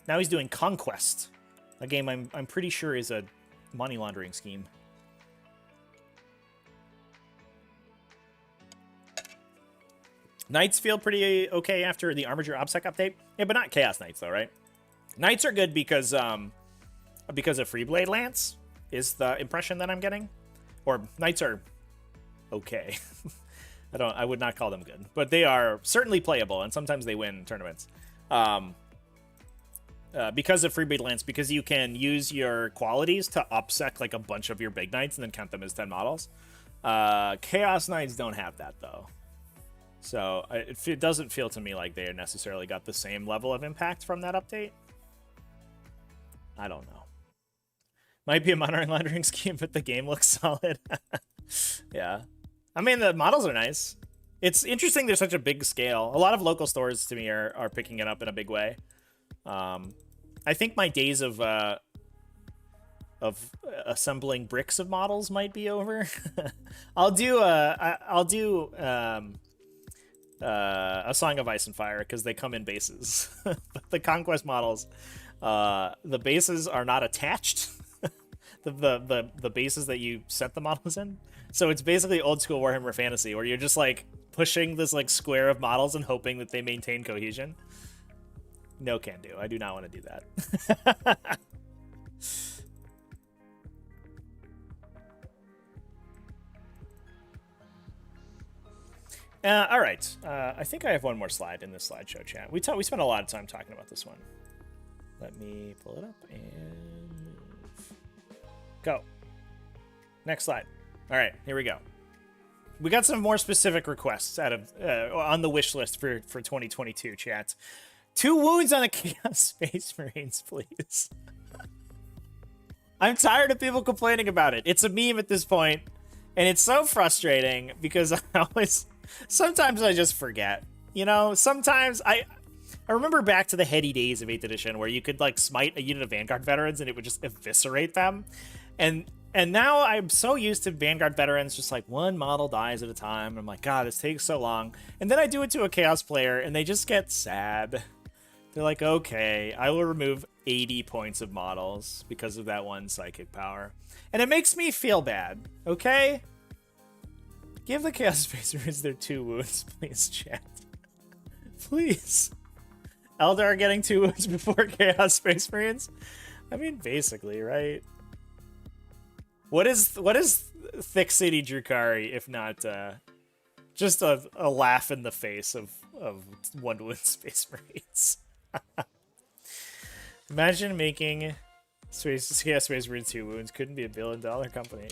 Now he's doing Conquest, a game I'm pretty sure is a money laundering scheme. Knights feel pretty okay after the Armiger OBSEC update. Yeah, but not Chaos Knights though, right? Knights are good because of Freeblade Lance, is the impression that I'm getting. Or Knights are okay. I would not call them good, but they are certainly playable, and sometimes they win tournaments. Because of Freeblade Lance, because you can use your qualities to upsec, like, a bunch of your big Knights and then count them as 10 models. Chaos Knights don't have that, though. So it doesn't feel to me like they necessarily got the same level of impact from that update. I don't know. Might be a money laundering scheme, but the game looks solid. Yeah. I mean, the models are nice. It's interesting there's such a big scale. A lot of local stores, to me, are picking it up in a big way. I think my days of assembling bricks of models might be over. I'll do a Song of Ice and Fire because they come in bases. But the Conquest models, the bases are not attached. the bases that you set the models in. So it's basically old school Warhammer Fantasy where you're just like pushing this like square of models and hoping that they maintain cohesion. No can do. I do not want to do that. All right. I think I have one more slide in this slideshow chat. We spent a lot of time talking about this one. Let me pull it up and move. Go. Next slide. All right, here we go. We got some more specific requests out of on the wish list for 2022, chat. 2 wounds on the Chaos Space Marines, please. I'm tired of people complaining about it. It's a meme at this point, and it's so frustrating because sometimes I just forget. You know, sometimes I remember back to the heady days of 8th edition where you could like smite a unit of Vanguard veterans and it would just eviscerate them. And now I'm so used to Vanguard veterans just like one model dies at a time. I'm like, God, this takes so long. And then I do it to a Chaos player and they just get sad. They're like, okay, I will remove 80 points of models because of that one psychic power. And it makes me feel bad, okay? Give the Chaos Space Marines their 2 wounds, please, chat. Please. Eldar getting 2 wounds before Chaos Space Marines? I mean, basically, right? What is Thick City Drukhari if not just a laugh in the face of 1 wound Space Marines? Imagine making Space Marines 2 wounds. Couldn't be $1 billion company.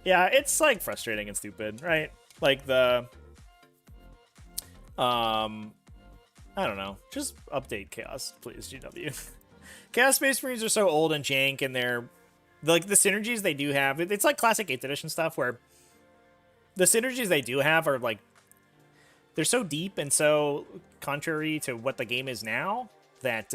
Yeah, it's like frustrating and stupid, right? Like the I don't know. Just update Chaos, please, GW. Chaos Space Marines are so old and jank, and they're like the synergies they do have. It's like classic 8th edition stuff where the synergies they do have are like they're so deep and so contrary to what the game is now that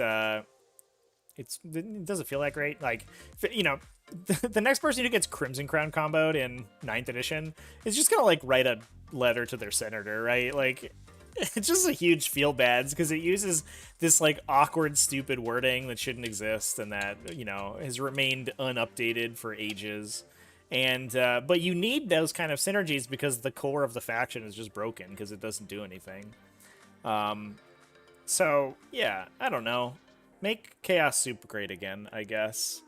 it doesn't feel that great. Like, you know, the next person who gets Crimson Crown comboed in 9th edition is just gonna like write a letter to their senator, right? Like, it's just a huge feel bads because it uses this like awkward, stupid wording that shouldn't exist and that, you know, has remained unupdated for ages. And but you need those kind of synergies because the core of the faction is just broken because it doesn't do anything. So yeah, I don't know. Make Chaos Soup great again, I guess.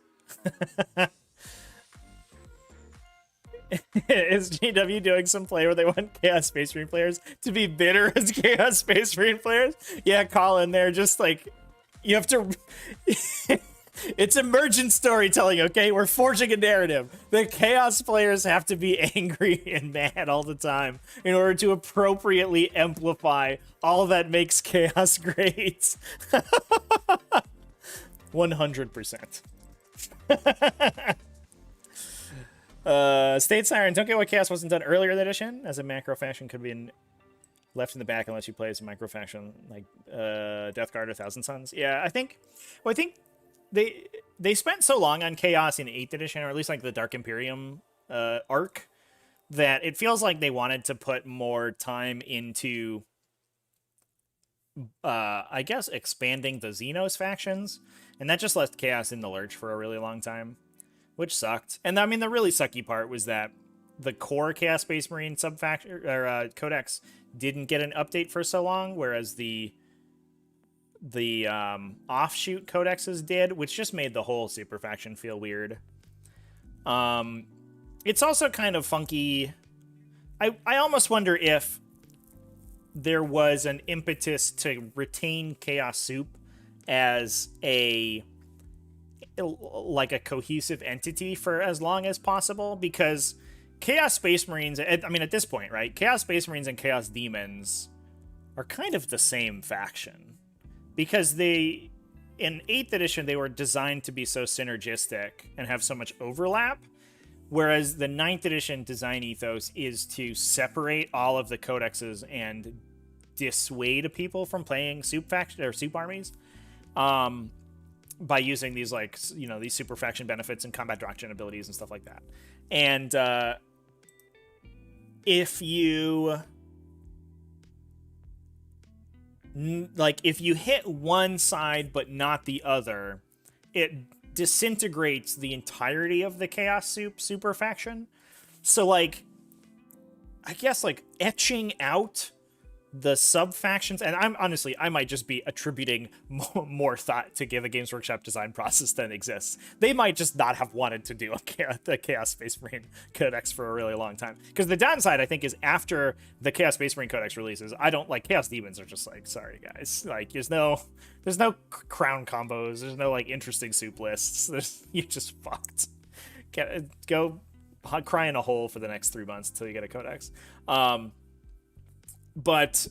Is GW doing some play where they want Chaos Space Marine players to be bitter as Chaos Space Marine players? Yeah, call in there. Just like, you have to... It's emergent storytelling, okay? We're forging a narrative. The Chaos players have to be angry and mad all the time in order to appropriately amplify all that makes Chaos great. 100%. State Siren, don't get why Chaos wasn't done earlier in the edition, as a macro faction could be left in the back unless you play as a micro faction like Death Guard or Thousand Suns. Yeah, I think they spent so long on Chaos in 8th edition, or at least like the Dark Imperium arc, that it feels like they wanted to put more time into I guess expanding the Xenos factions, and that just left Chaos in the lurch for a really long time, which sucked. And I mean, the really sucky part was that the core Chaos Space Marine subfaction or codex didn't get an update for so long, whereas the offshoot codexes did, which just made the whole super faction feel weird. It's also kind of funky. I almost wonder if there was an impetus to retain Chaos Soup as a cohesive entity for as long as possible, because Chaos Space Marines, I mean, at this point, right? Chaos Space Marines and Chaos Demons are kind of the same faction. Because they, in 8th edition, they were designed to be so synergistic and have so much overlap. Whereas the 9th edition design ethos is to separate all of the codexes and dissuade people from playing soup faction or soup armies. By using these, like, you know, these super faction benefits and combat doctrine abilities and stuff like that. And if you hit one side but not the other, it disintegrates the entirety of the Chaos super faction. So, like, I guess, like, etching out the sub factions, and I might just be attributing more thought to the Games Workshop design process than exists. They might just not have wanted to do the Chaos Space Marine Codex for a really long time. Because the downside, I think, is after the Chaos Space Marine Codex releases, I don't like Chaos Demons are just like, sorry guys, like there's no crown combos, there's no like interesting soup lists. You just fucked. Go cry in a hole for the next 3 months until you get a Codex. But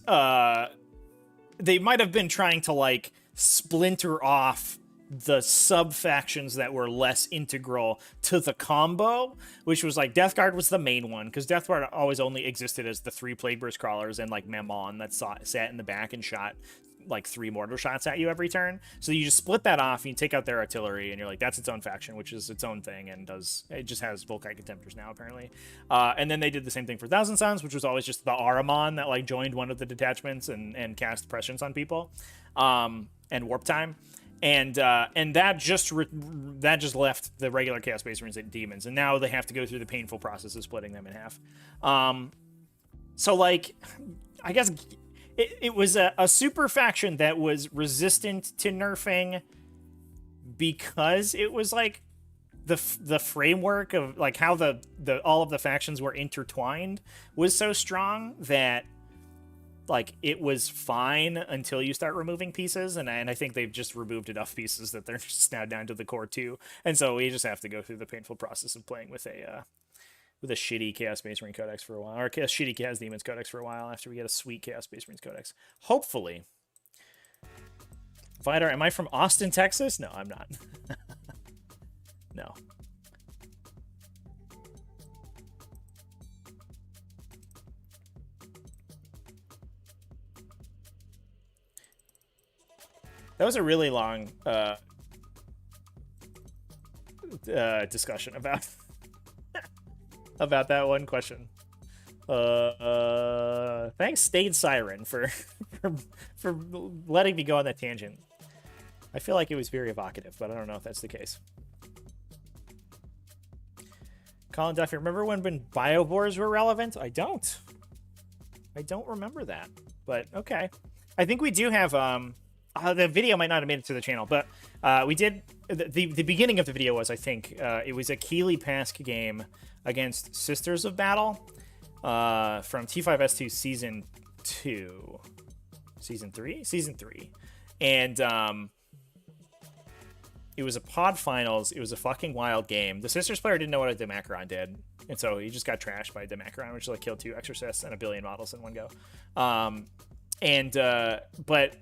they might have been trying to, like, splinter off the sub-factions that were less integral to the combo, which was, like, Death Guard was the main one, because Death Guard always only existed as the 3 Plagueburst Crawlers and, like, Mammon that sat in the back and shot, like, 3 mortar shots at you every turn. So you just split that off, you take out their artillery, and you're like, that's its own faction, which is its own thing, and it just has Volkite Contemptors now, apparently. And then they did the same thing for Thousand Suns, which was always just the Ahriman that, like, joined one of the detachments and cast prescience on people, and Warp Time. And that just left the regular Chaos Space Marines and Demons, and now they have to go through the painful process of splitting them in half. So, like, I guess it was a super faction that was resistant to nerfing because it was, like, the framework of, like, how the all of the factions were intertwined was so strong that, like, it was fine until you start removing pieces, and I think they've just removed enough pieces that they're just now down to the core 2, and so we just have to go through the painful process of playing with a shitty Chaos Space Marine Codex for a while, or a shitty Chaos Demons Codex for a while after we get a sweet Chaos Space Marines Codex. Hopefully. Vidar, am I from Austin, Texas? No, I'm not. No. That was a really long discussion about about that one question. Thanks, Stayed Siren, for letting me go on that tangent. I feel like it was very evocative, but I don't know if that's the case. Colin Duffy, remember when biovores were relevant? I don't remember that, but okay. I think we do have the video might not have made it to the channel, but we did. The beginning of the video was, I think, it was a Keeley Pask game against Sisters of Battle from T5S2 Season 2. Season 3? Season 3. And it was a pod finals. It was a fucking wild game. The Sisters player didn't know what a Demacron did, and so he just got trashed by a Demacron, which like killed 2 Exorcists and a billion models in one go. But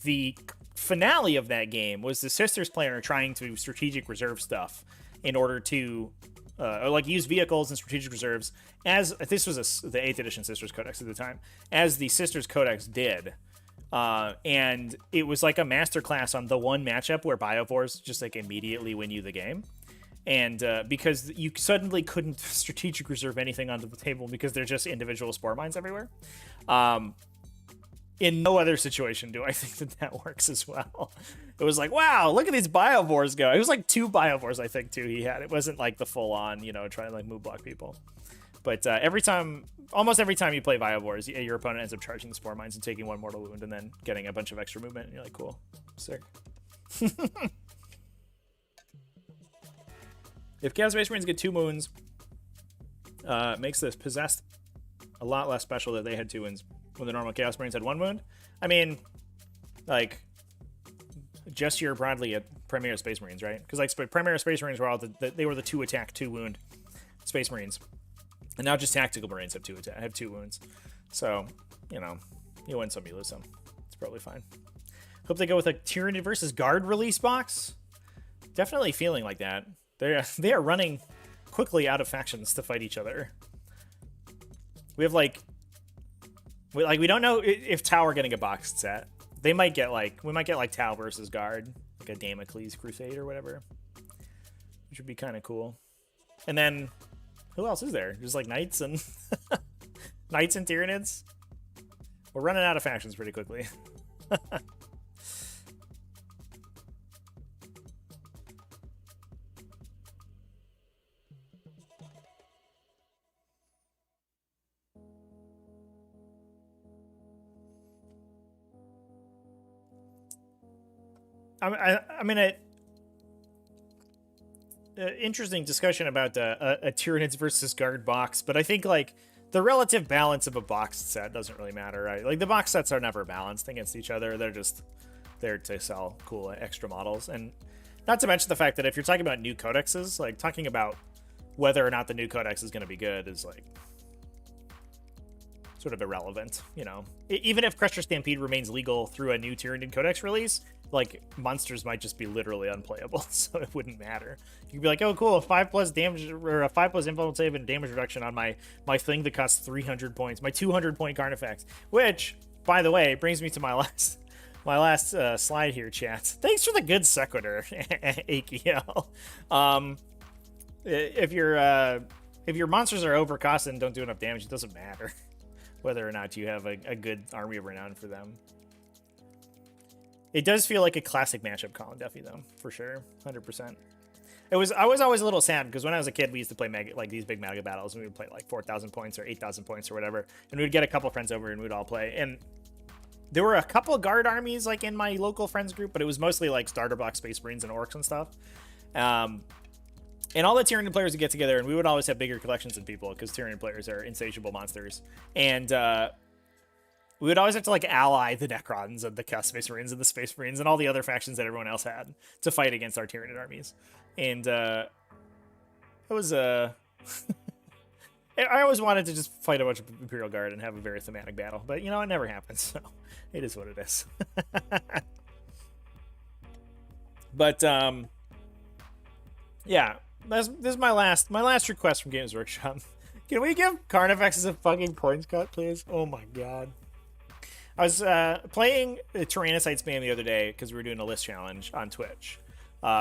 the finale of that game was the Sisters player trying to strategic reserve stuff in order to like use vehicles and strategic reserves, as this was the 8th edition Sisters Codex at the time, as the Sisters Codex did. And it was like a masterclass on the one matchup where biovores just like immediately win you the game. And because you suddenly couldn't strategic reserve anything onto the table because they're just individual spore mines everywhere. In no other situation do I think that works as well. It was like, wow, look at these biovores go. It was like 2 biovores, I think, too, he had. It wasn't like the full on, trying to like move block people. But almost every time you play biovores, your opponent ends up charging the spore mines and taking 1 mortal wound and then getting a bunch of extra movement. And you're like, cool, sick. If Chaos Space Marines get 2 wounds, makes this possessed a lot less special that they had 2 wounds when the normal Chaos Marines had 1 wound. I mean, like, just your broadly at Primera Space Marines, right? Because like Primera Space Marines were all they were the 2 attack, 2 wound Space Marines. And now just tactical Marines have 2 wounds. So, you know, you win some, you lose some. It's probably fine. Hope they go with a Tyranid versus Guard release box. Definitely feeling like that. They are running quickly out of factions to fight each other. We have we don't know if Tau are getting a boxed set. We might get like Tau versus Guard, like a Damocles Crusade or whatever, which would be kind of cool. And then who else is there? Just like Knights and Knights and Tyranids. We're running out of factions pretty quickly. I mean, interesting discussion about a Tyranids versus Guard box, but I think like the relative balance of a boxed set doesn't really matter, right? Like the box sets are never balanced against each other. They're just there to sell cool extra models, and not to mention the fact that if you're talking about new codexes, like talking about whether or not the new codex is going to be good is like sort of irrelevant, you know. Even if Crusher Stampede remains legal through a new Tyranid codex release, like monsters might just be literally unplayable, so it wouldn't matter. You could be like, oh cool, a 5+ damage or a 5+ influence save and damage reduction on my thing that costs 300 points, my 200 point Carnifex, which by the way brings me to my last slide here, chat. Thanks for the good sequitur, AKL. If your monsters are overcosted and don't do enough damage, it doesn't matter whether or not you have a good army of renown for them. It does feel like a classic matchup, Colin Duffy, though, for sure, 100%. I was always a little sad because when I was a kid, we used to play these big mega battles, and we would play like 4,000 points or 8,000 points or whatever, and we'd get a couple friends over and we'd all play. And there were a couple of Guard armies like in my local friends group, but it was mostly like starter block Space Marines and Orcs and stuff. And all the Tyranid players would get together, and we would always have bigger collections than people because Tyranid players are insatiable monsters. And we would always have to like ally the Necrons and the Chaos Space Marines and the Space Marines and all the other factions that everyone else had to fight against our Tyranid armies. And it was I always wanted to just fight a bunch of Imperial Guard and have a very thematic battle, but you know, it never happens, so it is what it is. But yeah, this is my last request from Games Workshop. Can we give Carnifexes a fucking points cut, please? Oh my god. I was playing Tyrannicide Spam the other day because we were doing a list challenge on Twitch,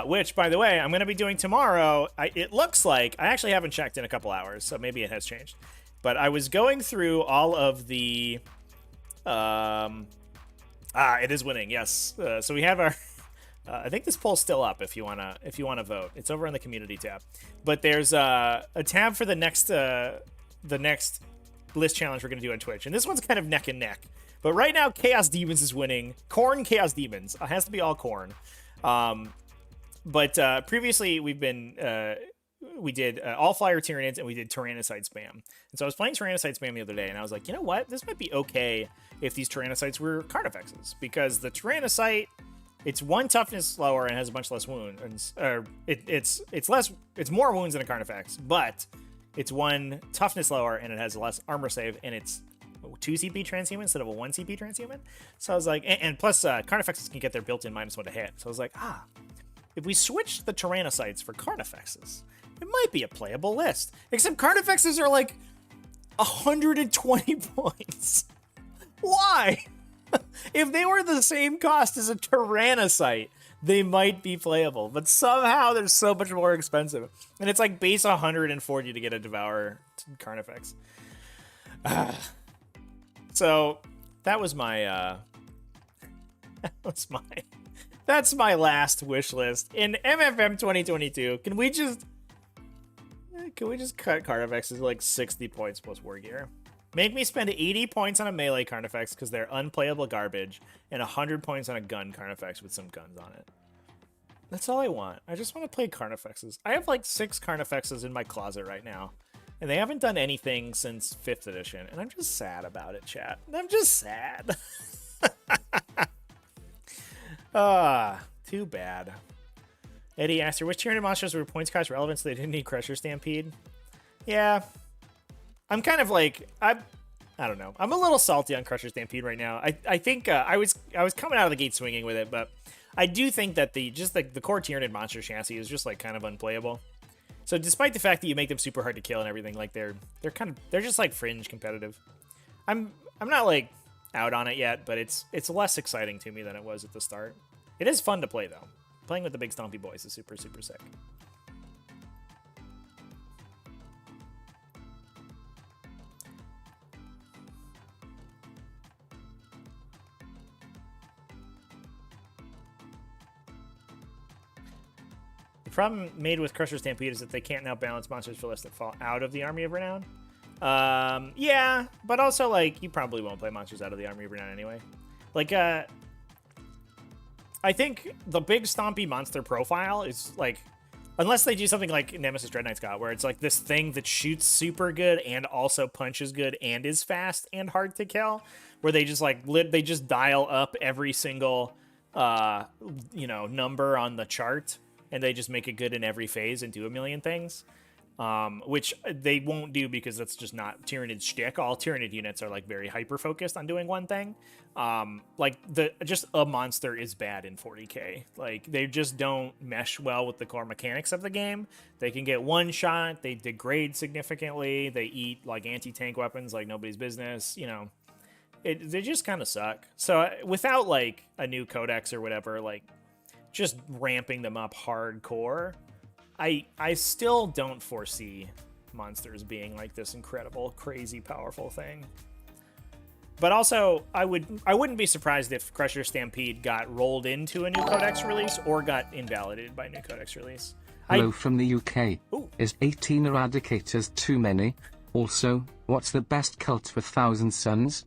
which, by the way, I'm going to be doing tomorrow. It looks like, I actually haven't checked in a couple hours, so maybe it has changed. But I was going through all of the... it is winning, yes. So we have our... I think this poll's still up if you wanna vote. It's over on the community tab. But there's a tab for the next list challenge we're gonna do on Twitch, and this one's kind of neck and neck. But right now, Chaos Demons is winning. Khorne Chaos Demons. It has to be all Khorne. But previously we did all Flyer Tyranids and we did Tyrannicide Spam. And so I was playing Tyrannicide Spam the other day, and I was like, you know what? This might be okay if these Tyrannicides were Carnifexes, because the Tyrannicide, it's 1 toughness lower and has a bunch less wounds. It's more wounds than a Carnifex, but it's 1 toughness lower and it has less armor save, and it's 2 CP transhuman instead of a 1 CP transhuman. So I was like, and plus Carnifexes can get their built-in -1 to hit. So I was like, if we switched the Tyrannicides for Carnifexes, it might be a playable list. Except Carnifexes are like 120 points. Why? If they were the same cost as a Tyrannicide, they might be playable, but somehow they're so much more expensive. And it's like base 140 to get a Devourer Carnifex. So that was my that's my last wish list in MFM 2022. Can we just cut Carnifexes like 60 points plus war gear? Make me spend 80 points on a melee Carnifex because they're unplayable garbage, and 100 points on a gun Carnifex with some guns on it. That's all I want. I just want to play Carnifexes. I have like 6 Carnifexes in my closet right now, and they haven't done anything since 5th edition, and I'm just sad about it, chat. I'm just sad. Too bad. Eddie asked her, which Tyranid monsters were points cost relevant so they didn't need Crusher Stampede? Yeah. I'm kind of like I don't know. I'm a little salty on Crusher Stampede right now. I think I was coming out of the gate swinging with it, but I do think that the core Tyranid monster chassis is just like kind of unplayable. So despite the fact that you make them super hard to kill and everything, like they're just like fringe competitive. I'm not like out on it yet, but it's less exciting to me than it was at the start. It is fun to play though. Playing with the big stompy boys is super sick. The problem made with Crusher Stampede is that they can't now balance monsters for lists that fall out of the Army of Renown. Yeah, but also, like, you probably won't play monsters out of the Army of Renown anyway. Like, I think the big stompy monster profile is, like, unless they do something like Nemesis Dread Knights got, where it's, like, this thing that shoots super good and also punches good and is fast and hard to kill, where they just, like, they just dial up every single, number on the chart, and they just make it good in every phase and do a million things. Which they won't do because that's just not Tyranid shtick. All Tyranid units are like very hyper focused on doing one thing. Like just a monster is bad in 40k. Like they just don't mesh well with the core mechanics of the game. They can get one shot. They degrade significantly. They eat like anti-tank weapons like nobody's business. You know, they just kind of suck. So without like a new codex or whatever, like just ramping them up hardcore, I still don't foresee monsters being like this incredible, crazy, powerful thing. But also, I wouldn't be surprised if Crusher Stampede got rolled into a new codex release or got invalidated by a new codex release. Hello from the UK. Ooh. Is 18 Eradicators too many? Also, what's the best cult for Thousand Suns?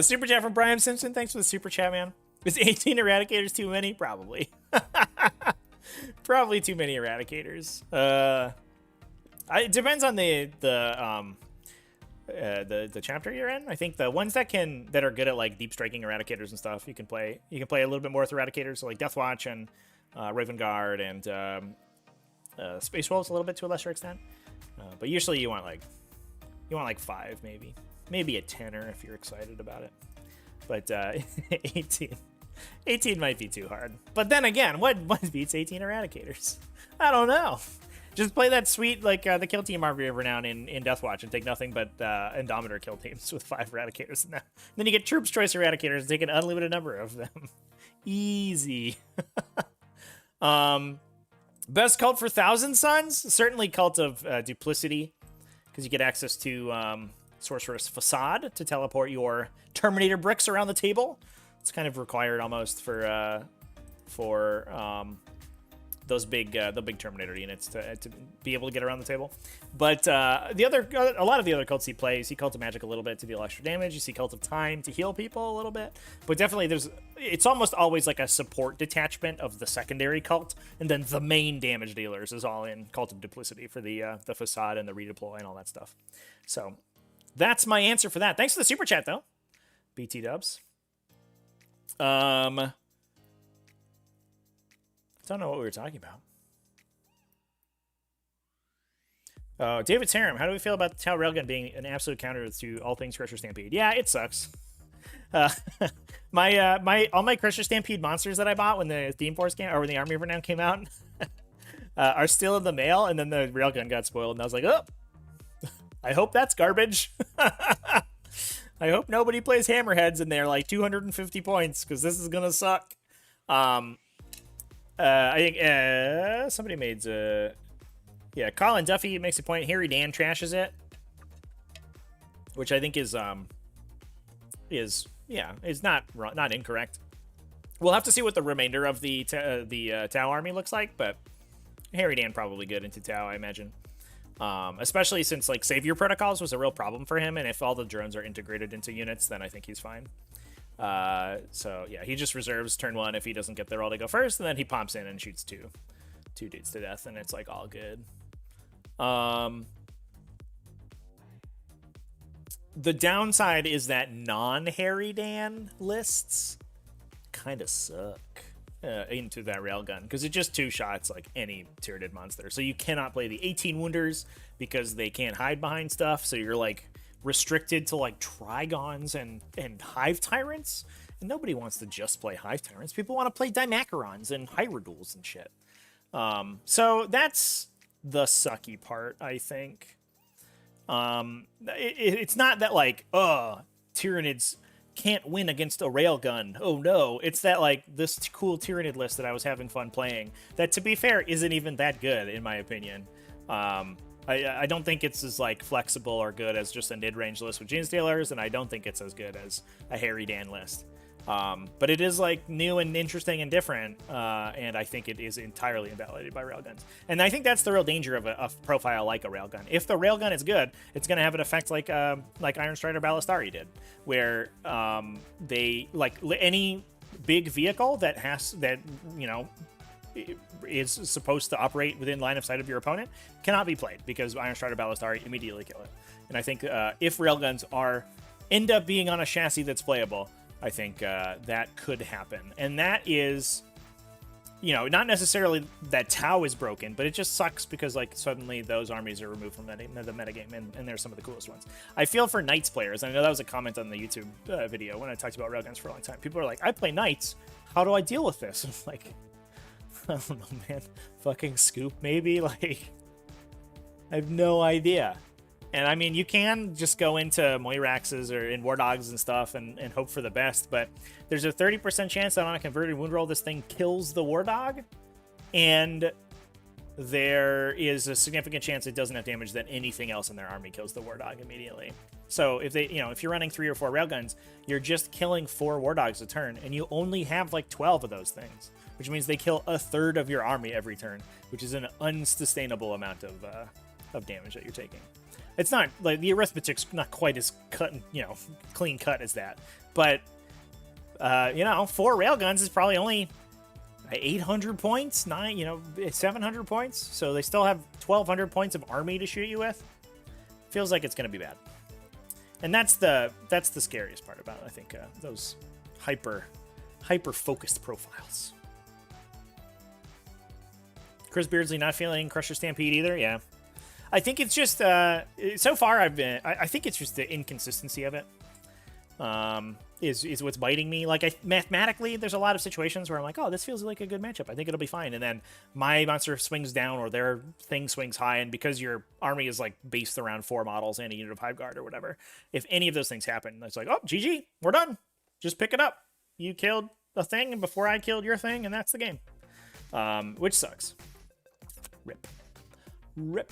Super chat from Brian Simpson. Thanks for the super chat, man. Is 18 Eradicators too many? Probably. Probably too many Eradicators. It depends on the chapter you're in. I think the ones that are good at like deep striking Eradicators and stuff, you can play a little bit more with Eradicators, so like Deathwatch and Raven Guard and Space Wolves a little bit to a lesser extent. But usually you want like 5, maybe a 10er if you're excited about it. But 18 might be too hard. But then again, what beats 18 Eradicators? I don't know. Just play that sweet, like, the kill team Army of Renown in Deathwatch and take nothing but Indomitor kill teams with 5 Eradicators in that. Then you get Troops Choice Eradicators and take an unlimited number of them. Easy. Best cult for Thousand Suns? Certainly Cult of Duplicity, because you get access to Sorceress Facade to teleport your Terminator bricks around the table. It's kind of required almost for those the big Terminator units to be able to get around the table. But a lot of the other cults he plays, you see Cult of Magic a little bit to deal extra damage. You see Cult of Time to heal people a little bit. But definitely it's almost always like a support detachment of the secondary cult, and then the main damage dealers is all in Cult of Duplicity for the facade and the redeploy and all that stuff. So that's my answer for that. Thanks for the super chat though, BT Dubs. Don't know what we were talking about. David Taram, how do we feel about the Tau Railgun being an absolute counter to all things Crusher Stampede? Yeah, it sucks. All my Crusher Stampede monsters that I bought when the Theme Force came, or when the Army of Renown came out, are still in the mail, and then the Railgun got spoiled, and I was like, oh, I hope that's garbage. I hope nobody plays Hammerheads and they're like 250 points, because this is gonna suck. I think somebody made Colin Duffy makes a point. Harry Dan trashes it, which I think is not incorrect. We'll have to see what the remainder of the Tau army looks like, but Harry Dan probably good into Tau, I imagine. Especially since like Savior Protocols was a real problem for him, and if all the drones are integrated into units, then I think he's fine. So yeah, he just reserves turn 1 if he doesn't get their all to go first, and then he pomps in and shoots two dudes to death, and it's like all good. The downside is that non-Harry Dan lists kind of suck. into that railgun, because it just two shots like any Tyranid monster. So you cannot play the 18 wounders because they can't hide behind stuff. So you're like restricted to like Trigons and Hive Tyrants. And nobody wants to just play Hive Tyrants. People want to play Dimacarons and Hyrule and shit. So that's the sucky part, I think. It's not that like, Tyranids can't win against a railgun. Oh no, it's that like this cool Tyranid list that I was having fun playing, that to be fair isn't even that good in my opinion. I don't think it's as like flexible or good as just a mid-range list with Genestealers, and I don't think it's as good as a Harry Dan list. But it is like new and interesting and different, and I think it is entirely invalidated by railguns. And I think that's the real danger of a profile like a railgun. If the railgun is good, it's going to have an effect like Iron Strider Ballistari did, where they like any big vehicle that is supposed to operate within line of sight of your opponent cannot be played, because Iron Strider Ballistari immediately kill it. And I think if railguns end up being on a chassis that's playable, I think that could happen. And that is, not necessarily that Tau is broken, but it just sucks because like suddenly those armies are removed from the metagame, and they're some of the coolest ones. I feel for Knights players. I know that was a comment on the YouTube video when I talked about railguns for a long time. People are like, I play Knights. How do I deal with this? I'm like, I don't know, man. Fucking scoop, maybe? Like, I have no idea. And I mean, you can just go into Moiraxes or in War Dogs and stuff and hope for the best, but there's a 30% chance that on a converted wound roll, this thing kills the War Dog, and there is a significant chance it doesn't have damage that anything else in their army kills the War Dog immediately. So if if you're running 3 or 4 railguns, you're just killing 4 War Dogs a turn, and you only have like 12 of those things, which means they kill a third of your army every turn, which is an unsustainable amount of damage that you're taking. It's not like the arithmetic's not quite as clean cut as that, but 4 railguns is probably only 800 points, 700 points. So they still have 1,200 points of army to shoot you with. Feels like it's gonna be bad, and that's the scariest part about it, I think, those hyper focused profiles. Chris Beardsley not feeling Crusher Stampede either. Yeah. I think it's just, so far I think it's just the inconsistency of it, is what's biting me. Like, mathematically, there's a lot of situations where I'm like, oh, this feels like a good matchup. I think it'll be fine. And then my monster swings down or their thing swings high. And because your army is like based around 4 models and a unit of Hive Guard or whatever, if any of those things happen, it's like, oh, GG, we're done. Just pick it up. You killed a thing before I killed your thing, and that's the game. Which sucks. Rip.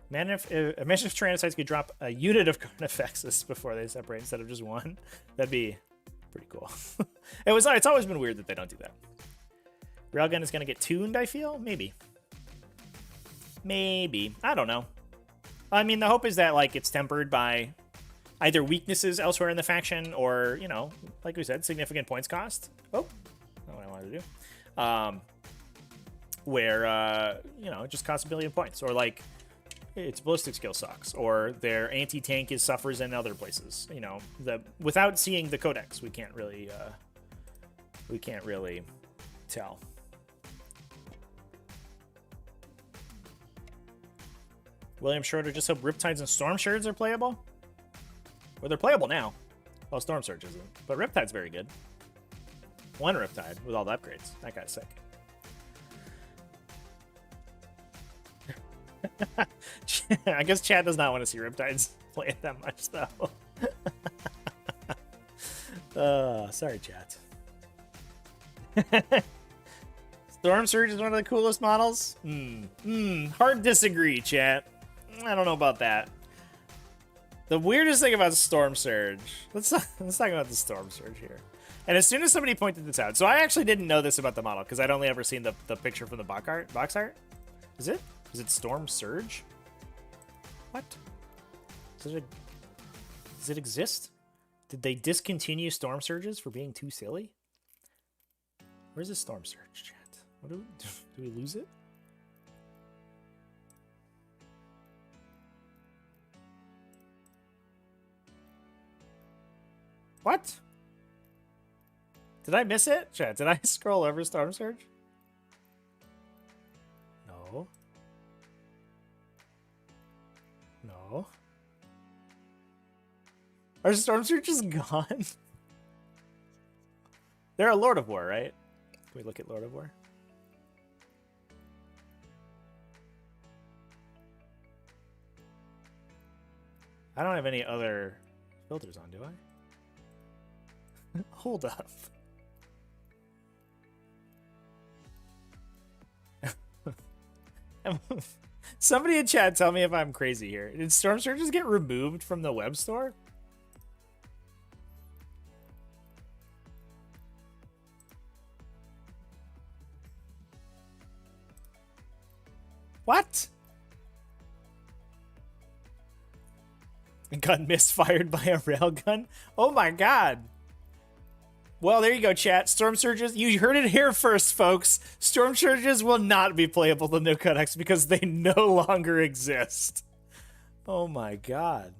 Imagine if Tyranids could drop a unit of Carnifexes before they separate instead of just one. That'd be pretty cool. It's always been weird that they don't do that. Railgun is going to get tuned, I feel? Maybe. I don't know. I mean, the hope is that like it's tempered by either weaknesses elsewhere in the faction or, like we said, significant points cost. Oh, not what I wanted to do. Where, it just costs 1 billion points. Or like, its ballistic skill sucks, or their anti-tank suffers in other places. Without seeing the codex, we can't really tell. William Schroeder just hope Riptides and Storm Shards are playable. Well, they're playable now. Well, Storm Surge isn't, but Riptide's very good. One Riptide with all the upgrades. That guy's sick. I guess Chad does not want to see Riptides play it that much, though. Sorry, Chat. Storm Surge is one of the coolest models. Hard disagree, Chat. I don't know about that. The weirdest thing about Storm Surge. Let's talk about the Storm Surge here. And as soon as somebody pointed this out, so I actually didn't know this about the model because I'd only ever seen the picture from the box art. Is it Storm Surge? What? Does it exist? Did they discontinue Storm Surges for being too silly? Where's the Storm Surge, chat? What do we lose it? What? Did I miss it? Chat, did I scroll over Storm Surge? No. No. Are Storm Surges gone? They're a Lord of War, right? Can we look at Lord of War? I don't have any other filters on, do I? Hold up. Somebody in chat tell me if I'm crazy here. Did Storm Surges get removed from the web store? What? Gun misfired by a railgun? Oh my god. Well, there you go, chat. Storm Surges, you heard it here first, folks. Storm Surges will not be playable in the new codex because they no longer exist. Oh my god.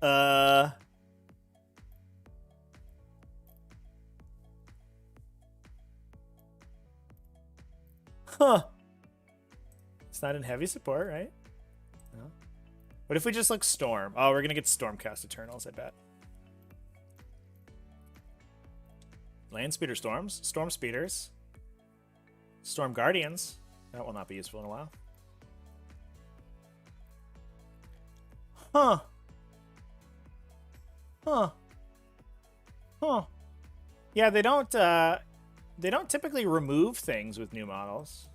Huh. It's not in heavy support, right? No. What if we just look Storm? Oh, we're gonna get Stormcast Eternals, I bet. Land Speeder Storms, Storm Speeders, Storm Guardians. That will not be useful in a while. Huh. Huh. Huh. Yeah, they don't typically remove things with new models.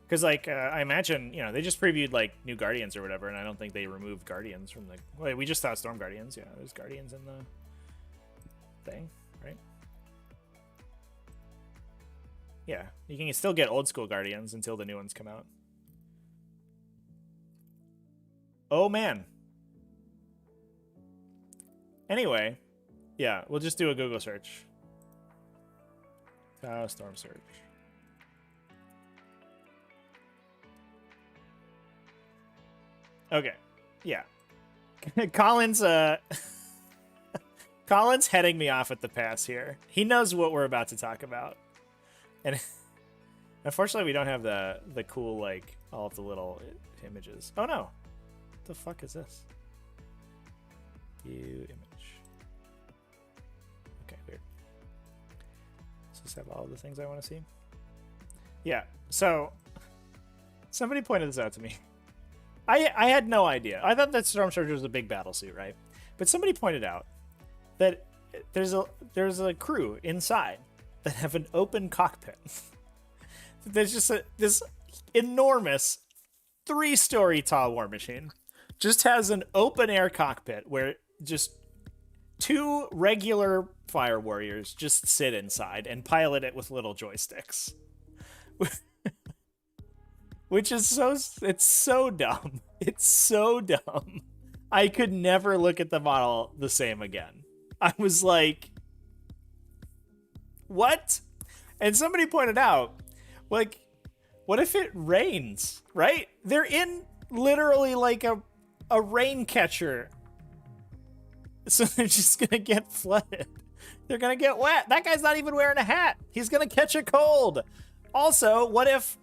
Because, like, I imagine, you know, they just previewed, like, new Guardians or whatever, and I don't think they removed Guardians from the... Wait, we just saw Storm Guardians. Yeah, there's Guardians in the thing, right? Yeah, you can still get old school Guardians until the new ones come out. Oh, man. Anyway, yeah, we'll just do a Google search. Storm Surge. Okay, yeah. Colin's Colin's heading me off at the pass here. He knows what we're about to talk about. And unfortunately we don't have the cool, like, all of the little images. Oh no. What the fuck is this? View image. Okay, weird. Does this have all of the things I want to see? Yeah, so somebody pointed this out to me. I had no idea. I thought that Storm Surge was a big battle suit, right? But somebody pointed out that there's a crew inside that have an open cockpit. There's just this enormous 3-story tall war machine. Just has an open air cockpit where just 2 regular fire warriors just sit inside and pilot it with little joysticks. Which is it's so dumb. It's so dumb. I could never look at the model the same again. I was like, what? And somebody pointed out, like, what if it rains, right? They're in literally like a rain catcher. So they're just gonna get flooded. They're gonna get wet. That guy's not even wearing a hat. He's gonna catch a cold. Also, what if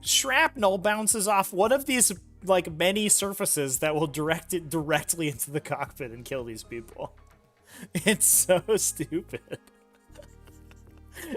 shrapnel bounces off one of these, like, many surfaces that will direct it directly into the cockpit and kill these people? It's so stupid.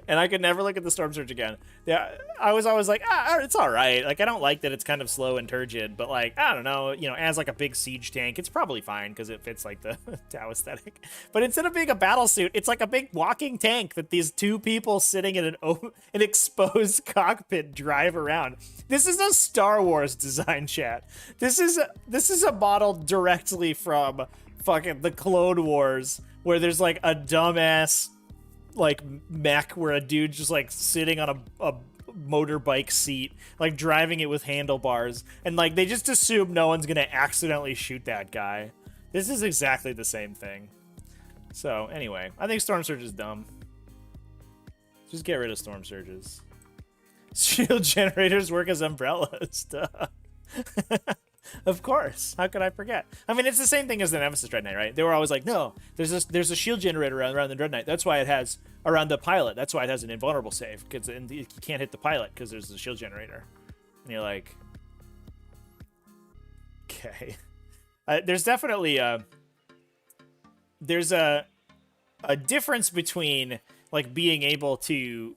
And I could never look at the Storm Surge again. Yeah, I was always like, it's all right. Like, I don't like that it's kind of slow and turgid, but, like, I don't know, you know, as like a big siege tank, it's probably fine because it fits like the Tau aesthetic. But instead of being a battle suit, it's like a big walking tank that these 2 people sitting in an exposed cockpit drive around. This is a Star Wars design, chat. This is a model directly from fucking the Clone Wars, where there's like a dumbass, like, mech where a dude just, like, sitting on a motorbike seat, like, driving it with handlebars, and, like, they just assume no one's gonna accidentally shoot that guy. This is exactly the same thing. So, anyway, I think Storm Surge is dumb. Just get rid of Storm Surges. Shield generators work as umbrellas. Duh. Of course. How could I forget? I mean, it's the same thing as the Nemesis Dread Knight, right? They were always like, no, there's a shield generator around the Dread Knight. That's why it has, around the pilot, that's why it has an invulnerable save, because you can't hit the pilot because there's a shield generator. And you're like, okay. There's definitely there's a difference between like being able to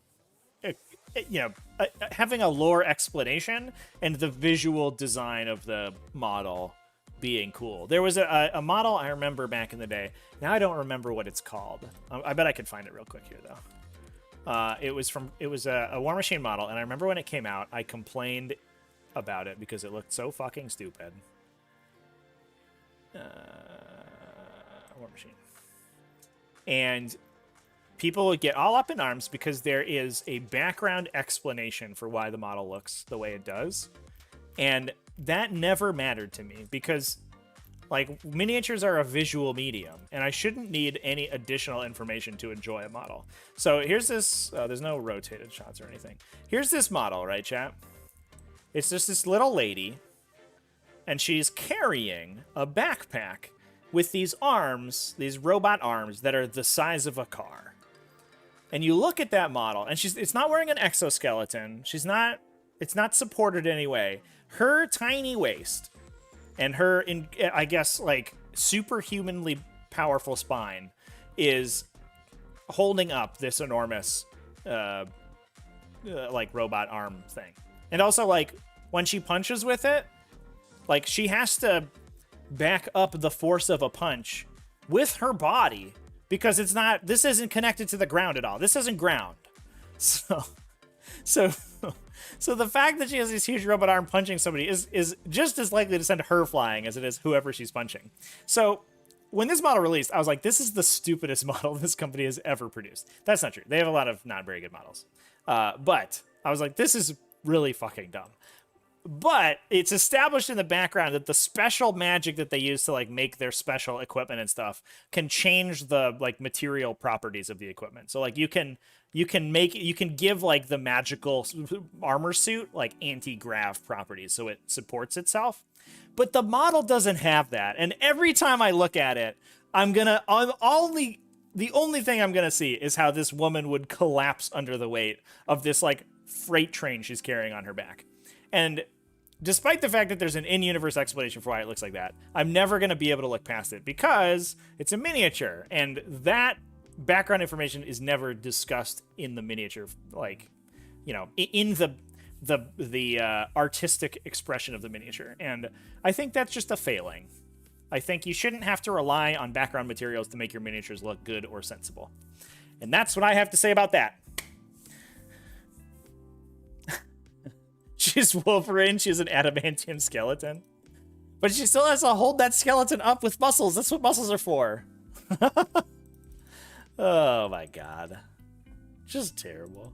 having a lore explanation and the visual design of the model being cool. There was a model I remember back in the day. Now I don't remember what it's called. I bet I could find it real quick here though. It was a War Machine model, and I remember when it came out, I complained about it because it looked so fucking stupid. War Machine. And people would get all up in arms because there is a background explanation for why the model looks the way it does. And that never mattered to me because, like, miniatures are a visual medium, and I shouldn't need any additional information to enjoy a model. So here's this, there's no rotated shots or anything. Here's this model, right, chat? It's just this little lady, and she's carrying a backpack with these arms, these robot arms that are the size of a car. And you look at that model, and it's not wearing an exoskeleton. It's not supported in any way. Her tiny waist and her, I guess, like, superhumanly powerful spine is holding up this enormous, like, robot arm thing. And also, like, when she punches with it, like, she has to back up the force of a punch with her body because this isn't connected to the ground at all. This isn't ground. So the fact that she has this huge robot arm punching somebody is just as likely to send her flying as it is whoever she's punching. So when this model released, I was like, this is the stupidest model this company has ever produced. That's not true. They have a lot of not very good models. But I was like, this is really fucking dumb. But it's established in the background that the special magic that they use to like make their special equipment and stuff can change the like material properties of the equipment. So like you can give like the magical armor suit like anti-grav properties so it supports itself. But the model doesn't have that. And every time I look at it, the only thing I'm gonna see is how this woman would collapse under the weight of this like freight train she's carrying on her back. And despite the fact that there's an in-universe explanation for why it looks like that, I'm never going to be able to look past it because it's a miniature, and that background information is never discussed in the miniature, like, you know, in the artistic expression of the miniature. And I think that's just a failing. I think you shouldn't have to rely on background materials to make your miniatures look good or sensible. And that's what I have to say about that. She's Wolverine. She's an adamantium skeleton. But she still has to hold that skeleton up with muscles. That's what muscles are for. Oh my god. Just terrible.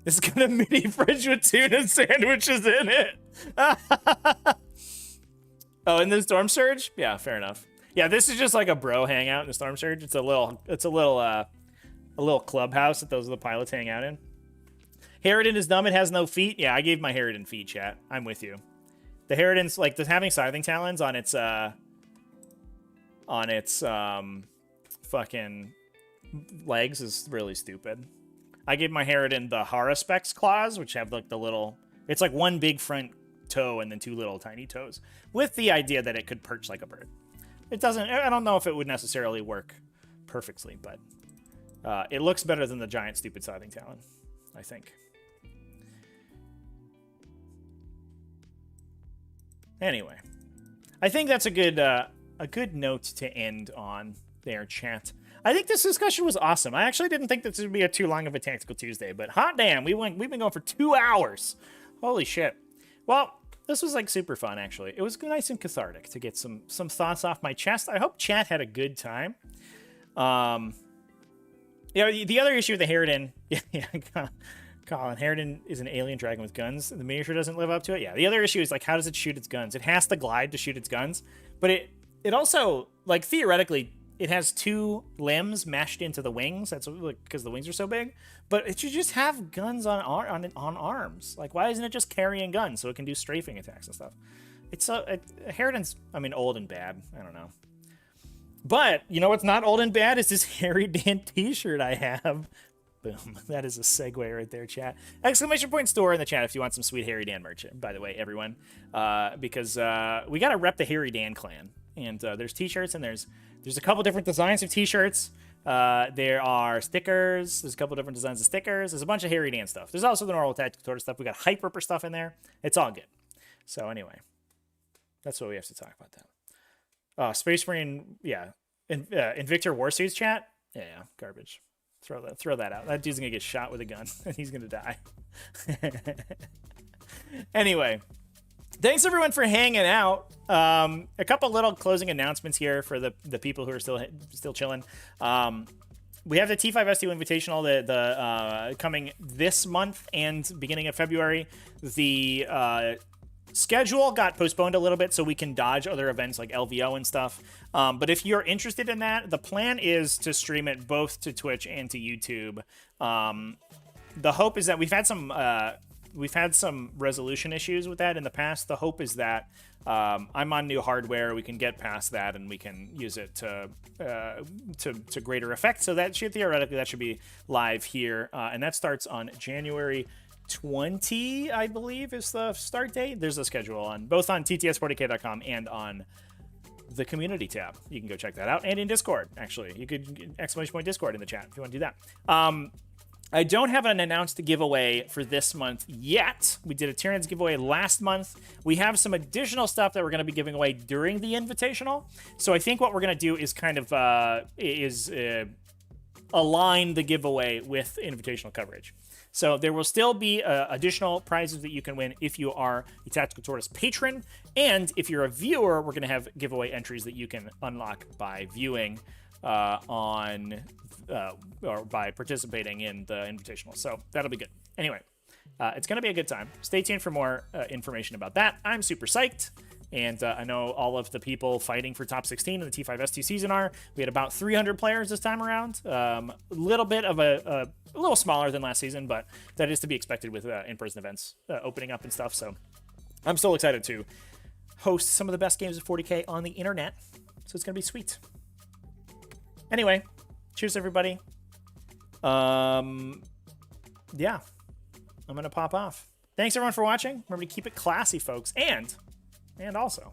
It's got a mini fridge with tuna sandwiches in it. Oh, and the Storm Surge? Yeah, fair enough. Yeah, this is just like a bro hangout in the Storm Surge. It's a little clubhouse that those are the pilots hang out in. Harridan is dumb, it has no feet. Yeah, I gave my Harridan feet, chat. I'm with you. The Harridan's, like, having scything talons on its fucking legs is really stupid. I gave my Harridan the Haruspex claws, which have, like, the little... It's like one big front toe and then two little tiny toes, with the idea that it could perch like a bird. It doesn't... I don't know if it would necessarily work perfectly, but it looks better than the giant, stupid scything talon, I think. Anyway, I think that's a good note to end on there, chat. I think this discussion was awesome. I actually didn't think this would be too long of a Tactical Tuesday, but hot damn, we've been going for 2 hours. Holy shit. Well, this was like super fun, actually. It was nice and cathartic to get some thoughts off my chest. I hope chat had a good time. Yeah, the other issue with the Harridan, yeah, Colin, Harridan is an alien dragon with guns. The miniature doesn't live up to it. Yeah, the other issue is, like, how does it shoot its guns? It has to glide to shoot its guns, but it also, like, theoretically, it has 2 limbs mashed into the wings. That's like, because the wings are so big. But it should just have guns on arms. Like, why isn't it just carrying guns so it can do strafing attacks and stuff? It's Harridan's, I mean, old and bad. I don't know. But you know what's not old and bad is this Harry Dan t-shirt I have. Boom. That is a segue right there, chat. Exclamation point store in the chat if you want some sweet Harry Dan merch, by the way, everyone. Because we got to rep the Harry Dan clan. And there's t-shirts, and there's a couple different designs of t-shirts. There are stickers. There's a couple different designs of stickers. There's a bunch of Harry Dan stuff. There's also the normal Tactical Tortoise stuff. We got Hype Ripper stuff in there. It's all good. So anyway, that's what we have to talk about that. Space Marine, yeah. Invictor Warsuits chat? Yeah, garbage. Throw that out. That dude's gonna get shot with a gun and he's gonna die. Anyway, thanks everyone for hanging out. A couple little closing announcements here for the people who are still chilling. We have the T5S2 Invitational the coming this month and beginning of February. The schedule got postponed a little bit so we can dodge other events like LVO and stuff. But if you're interested in that, the plan is to stream it both to Twitch and to YouTube. The hope is that we've had some resolution issues with that in the past. The hope is that I'm on new hardware. We can get past that and we can use it to greater effect. So that should theoretically that should be live here, and that starts on January 20, I believe, is the start date. There's a schedule on both on tts40k.com and on the community tab. You can go check that out, and in Discord. Actually, you could exclamation point Discord in the chat if you want to do that. I don't have an announced giveaway for this month yet. We did a Tyranids giveaway last month. We have some additional stuff that we're going to be giving away during the Invitational. So I think what we're going to do is kind of align the giveaway with Invitational coverage. So there will still be additional prizes that you can win if you are a Tactical Tortoise patron. And if you're a viewer, we're going to have giveaway entries that you can unlock by viewing or by participating in the Invitational. So that'll be good. Anyway, it's going to be a good time. Stay tuned for more information about that. I'm super psyched. And I know all of the people fighting for top 16 in the T5S2 season are. We had about 300 players this time around. A little bit of a little smaller than last season, but that is to be expected with in-person events opening up and stuff. So I'm still excited to host some of the best games of 40k on the internet. So it's going to be sweet. Anyway, cheers, everybody. Yeah, I'm going to pop off. Thanks, everyone, for watching. Remember to keep it classy, folks. And also,